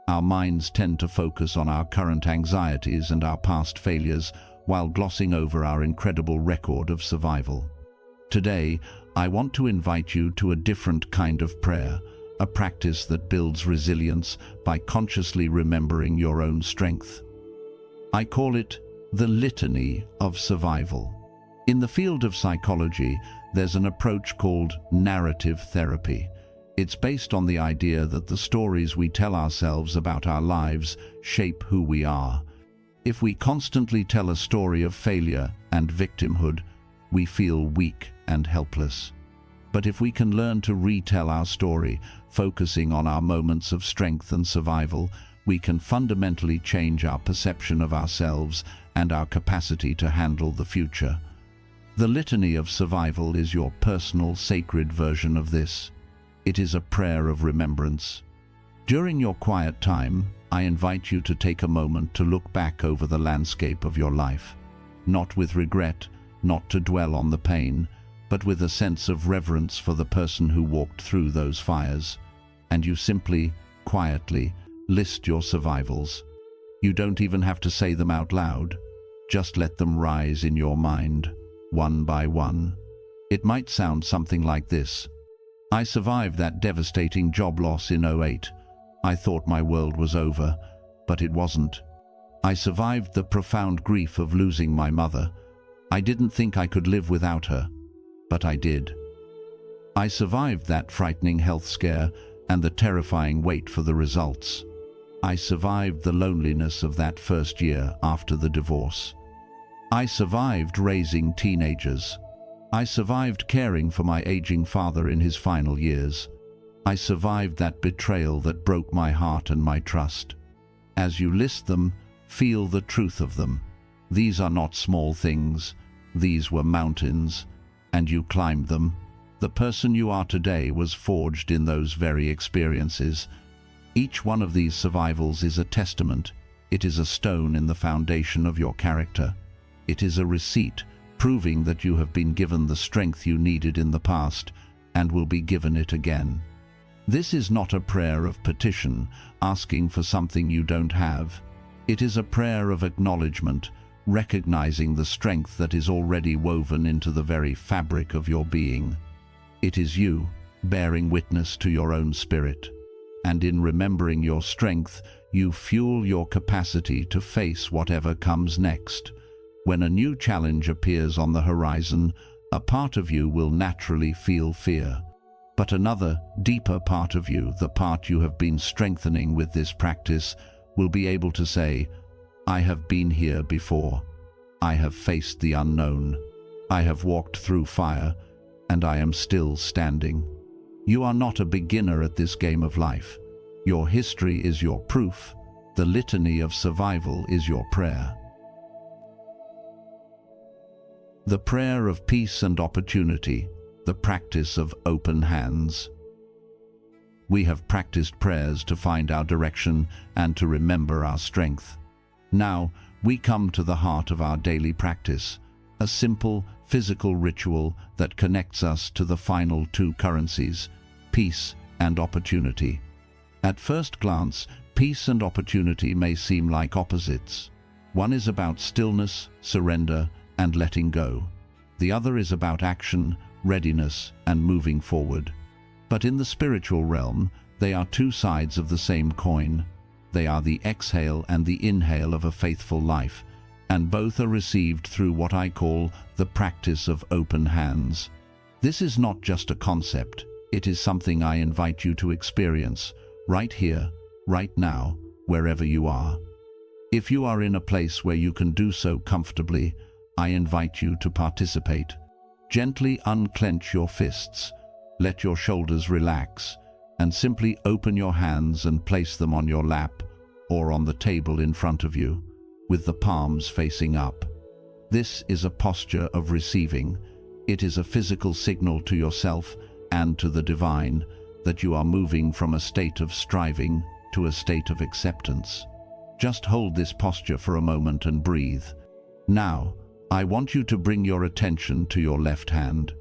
Our minds tend to focus on our current anxieties and our past failures, while glossing over our incredible record of survival. Today, I want to invite you to a different kind of prayer, a practice that builds resilience by consciously remembering your own strength. I call it the litany of survival. In the field of psychology, there's an approach called narrative therapy. It's based on the idea that the stories we tell ourselves about our lives shape who we are. If we constantly tell a story of failure and victimhood, we feel weak and helpless. But if we can learn to retell our story, focusing on our moments of strength and survival, we can fundamentally change our perception of ourselves and our capacity to handle the future. The litany of survival is your personal, sacred version of this. It is a prayer of remembrance. During your quiet time, I invite you to take a moment to look back over the landscape of your life. Not with regret, not to dwell on the pain, but with a sense of reverence for the person who walked through those fires. And you simply, quietly, list your survivals. You don't even have to say them out loud. Just let them rise in your mind, one by one. It might sound something like this. I survived that devastating job loss in '08. I thought my world was over, but it wasn't. I survived the profound grief of losing my mother. I didn't think I could live without her, but I did. I survived that frightening health scare and the terrifying wait for the results. I survived the loneliness of that first year after the divorce. I survived raising teenagers. I survived caring for my aging father in his final years. I survived that betrayal that broke my heart and my trust. As you list them, feel the truth of them. These are not small things. These were mountains, and you climbed them. The person you are today was forged in those very experiences. Each one of these survivals is a testament. It is a stone in the foundation of your character. It is a receipt proving that you have been given the strength you needed in the past and will be given it again. This is not a prayer of petition, asking for something you don't have. It is a prayer of acknowledgement, recognizing the strength that is already woven into the very fabric of your being. It is you, bearing witness to your own spirit. And in remembering your strength, you fuel your capacity to face whatever comes next. When a new challenge appears on the horizon, a part of you will naturally feel fear. But another, deeper part of you, the part you have been strengthening with this practice, will be able to say, I have been here before. I have faced the unknown. I have walked through fire, and I am still standing. You are not a beginner at this game of life. Your history is your proof. The litany of survival is your prayer. The prayer of peace and opportunity, the practice of open hands. We have practiced prayers to find our direction and to remember our strength. Now, we come to the heart of our daily practice, a simple, physical ritual that connects us to the final two currencies, peace and opportunity. At first glance, peace and opportunity may seem like opposites. One is about stillness, surrender, and letting go. The other is about action, readiness, and moving forward. But in the spiritual realm, they are two sides of the same coin. They are the exhale and the inhale of a faithful life, and both are received through what I call the practice of open hands. This is not just a concept. It is something I invite you to experience, right here, right now, wherever you are. If you are in a place where you can do so comfortably, I invite you to participate. Gently unclench your fists, let your shoulders relax, and simply open your hands and place them on your lap or on the table in front of you, with the palms facing up. This is a posture of receiving. It is a physical signal to yourself and to the divine that you are moving from a state of striving to a state of acceptance. Just hold this posture for a moment and breathe. Now, I want you to bring your attention to your left hand.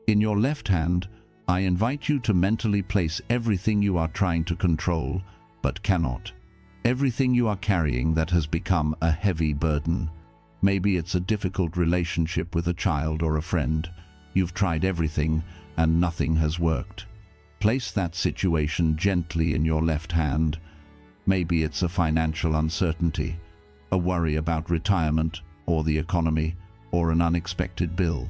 In your left hand, I invite you to mentally place everything you are trying to control, but cannot. Everything you are carrying that has become a heavy burden. Maybe it's a difficult relationship with a child or a friend. You've tried everything, and nothing has worked. Place that situation gently in your left hand. Maybe it's a financial uncertainty, a worry about retirement, or the economy, or an unexpected bill.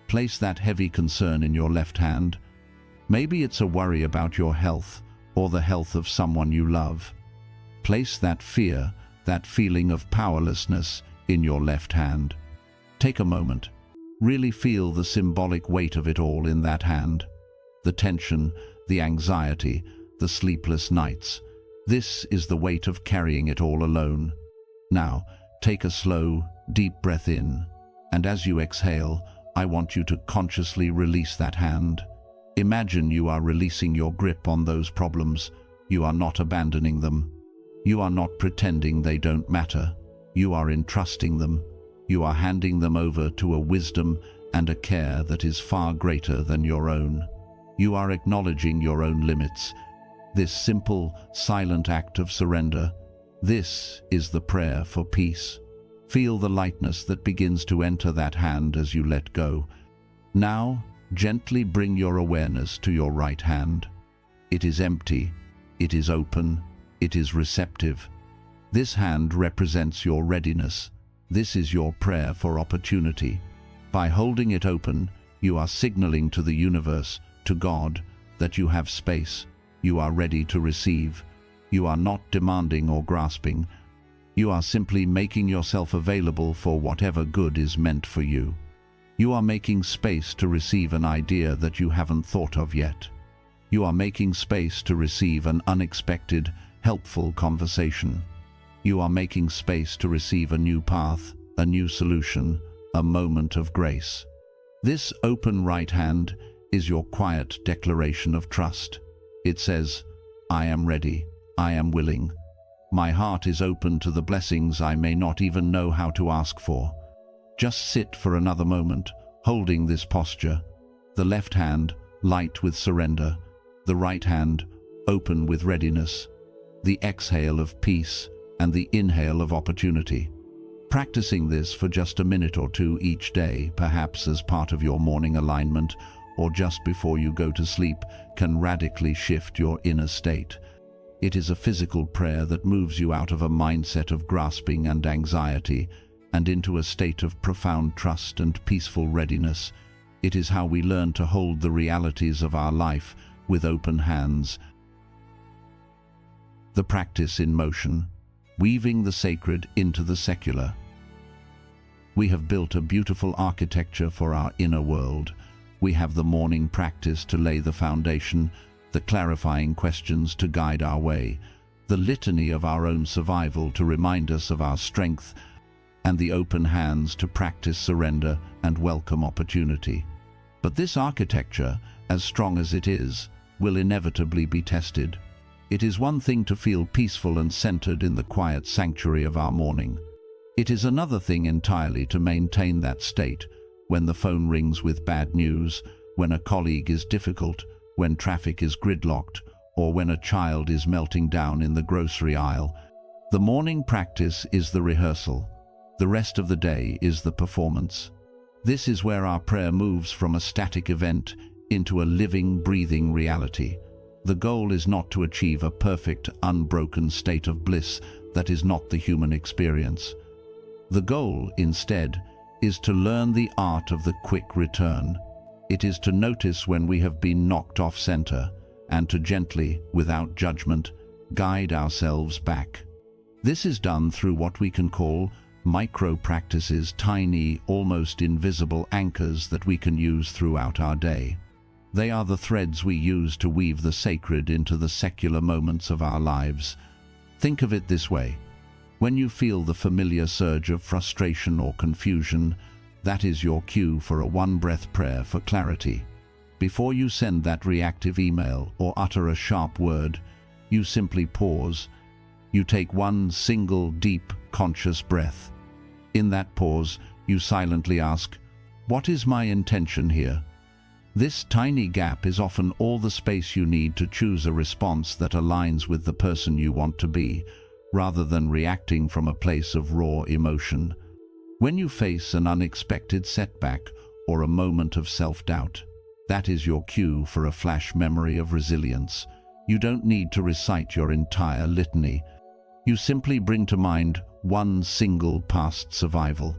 Place that heavy concern in your left hand. Maybe it's a worry about your health, or the health of someone you love. Place that fear, that feeling of powerlessness, in your left hand. Take a moment. Really feel the symbolic weight of it all in that hand. The tension, the anxiety, the sleepless nights. This is the weight of carrying it all alone. Now, take a slow, deep breath in, and as you exhale, I want you to consciously release that hand. Imagine you are releasing your grip on those problems. You are not abandoning them. You are not pretending they don't matter. You are entrusting them. You are handing them over to a wisdom and a care that is far greater than your own. You are acknowledging your own limits. This simple, silent act of surrender, this is the prayer for peace. Feel the lightness that begins to enter that hand as you let go. Now, gently bring your awareness to your right hand. It is empty, it is open, it is receptive. This hand represents your readiness. This is your prayer for opportunity. By holding it open, you are signaling to the universe, to God, that you have space. You are ready to receive. You are not demanding or grasping. You are simply making yourself available for whatever good is meant for you. You are making space to receive an idea that you haven't thought of yet. You are making space to receive an unexpected, helpful conversation. You are making space to receive a new path, a new solution, a moment of grace. This open right hand is your quiet declaration of trust. It says, I am ready, I am willing. My heart is open to the blessings I may not even know how to ask for. Just sit for another moment, holding this posture. The left hand, light with surrender. The right hand, open with readiness. The exhale of peace and the inhale of opportunity. Practicing this for just a minute or two each day, perhaps as part of your morning alignment or just before you go to sleep, can radically shift your inner state. It is a physical prayer that moves you out of a mindset of grasping and anxiety and into a state of profound trust and peaceful readiness. It is how we learn to hold the realities of our life with open hands. The practice in motion, weaving the sacred into the secular. We have built a beautiful architecture for our inner world. We have the morning practice to lay the foundation, the clarifying questions to guide our way, the litany of our own survival to remind us of our strength, and the open hands to practice surrender and welcome opportunity. But this architecture, as strong as it is, will inevitably be tested. It is one thing to feel peaceful and centered in the quiet sanctuary of our morning. It is another thing entirely to maintain that state when the phone rings with bad news, when a colleague is difficult, when traffic is gridlocked, or when a child is melting down in the grocery aisle. The morning practice is the rehearsal. The rest of the day is the performance. This is where our prayer moves from a static event into a living, breathing reality. The goal is not to achieve a perfect, unbroken state of bliss that is not the human experience. The goal, instead, is to learn the art of the quick return. It is to notice when we have been knocked off center and to gently, without judgment, guide ourselves back. This is done through what we can call micro-practices, tiny, almost invisible anchors that we can use throughout our day. They are the threads we use to weave the sacred into the secular moments of our lives. Think of it this way. When you feel the familiar surge of frustration or confusion, that is your cue for a one-breath prayer for clarity. Before you send that reactive email or utter a sharp word, you simply pause. You take one single, deep, conscious breath. In that pause, you silently ask, "What is my intention here?" This tiny gap is often all the space you need to choose a response that aligns with the person you want to be, rather than reacting from a place of raw emotion. When you face an unexpected setback or a moment of self-doubt, that is your cue for a flash memory of resilience. You don't need to recite your entire litany. You simply bring to mind one single past survival.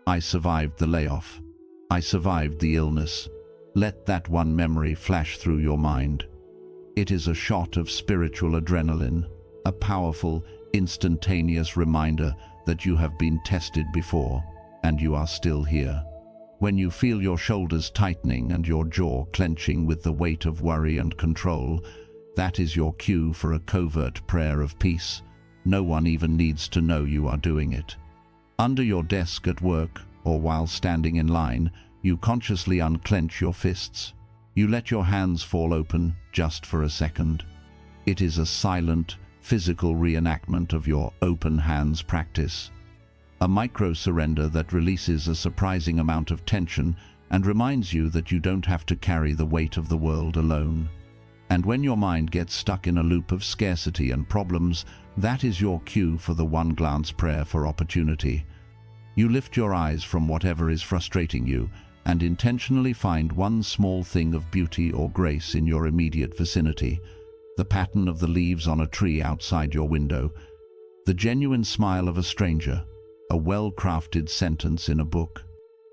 I survived the layoff. I survived the illness. Let that one memory flash through your mind. It is a shot of spiritual adrenaline, a powerful, instantaneous reminder that you have been tested before and you are still here. When you feel your shoulders tightening and your jaw clenching with the weight of worry and control, that is your cue for a covert prayer of peace. No one even needs to know you are doing it. Under your desk at work or while standing in line, you consciously unclench your fists. You let your hands fall open just for a second. It is a silent, physical reenactment of your open hands practice. A micro-surrender that releases a surprising amount of tension and reminds you that you don't have to carry the weight of the world alone. And when your mind gets stuck in a loop of scarcity and problems, that is your cue for the one-glance prayer for opportunity. You lift your eyes from whatever is frustrating you and intentionally find one small thing of beauty or grace in your immediate vicinity: the pattern of the leaves on a tree outside your window, the genuine smile of a stranger, a well-crafted sentence in a book.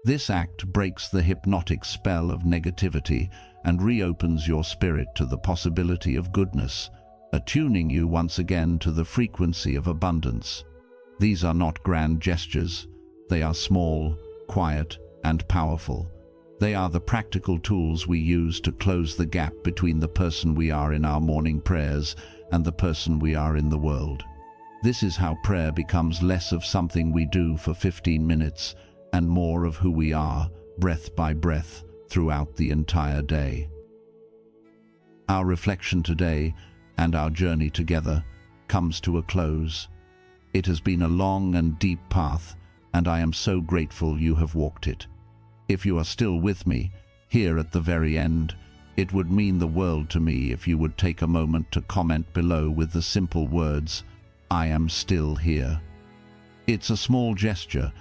This act breaks the hypnotic spell of negativity and reopens your spirit to the possibility of goodness, attuning you once again to the frequency of abundance. These are not grand gestures. They are small, quiet, and powerful. They are the practical tools we use to close the gap between the person we are in our morning prayers and the person we are in the world. This is how prayer becomes less of something we do for 15 minutes and more of who we are, breath by breath, throughout the entire day. Our reflection today and our journey together comes to a close. It has been a long and deep path, and I am so grateful you have walked it. If you are still with me, here at the very end, it would mean the world to me if you would take a moment to comment below with the simple words, "I am still here." It's a small gesture,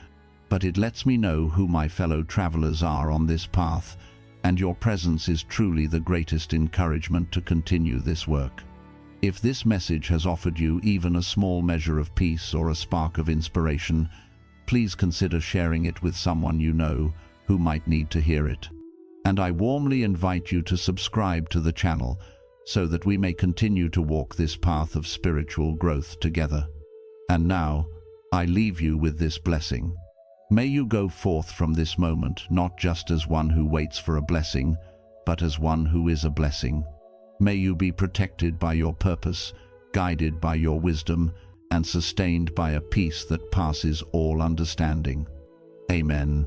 but it lets me know who my fellow travelers are on this path, and your presence is truly the greatest encouragement to continue this work. If this message has offered you even a small measure of peace or a spark of inspiration, please consider sharing it with someone you know who might need to hear it. And I warmly invite you to subscribe to the channel so that we may continue to walk this path of spiritual growth together. And now, I leave you with this blessing. May you go forth from this moment not just as one who waits for a blessing, but as one who is a blessing. May you be protected by your purpose, guided by your wisdom, and sustained by a peace that passes all understanding. Amen.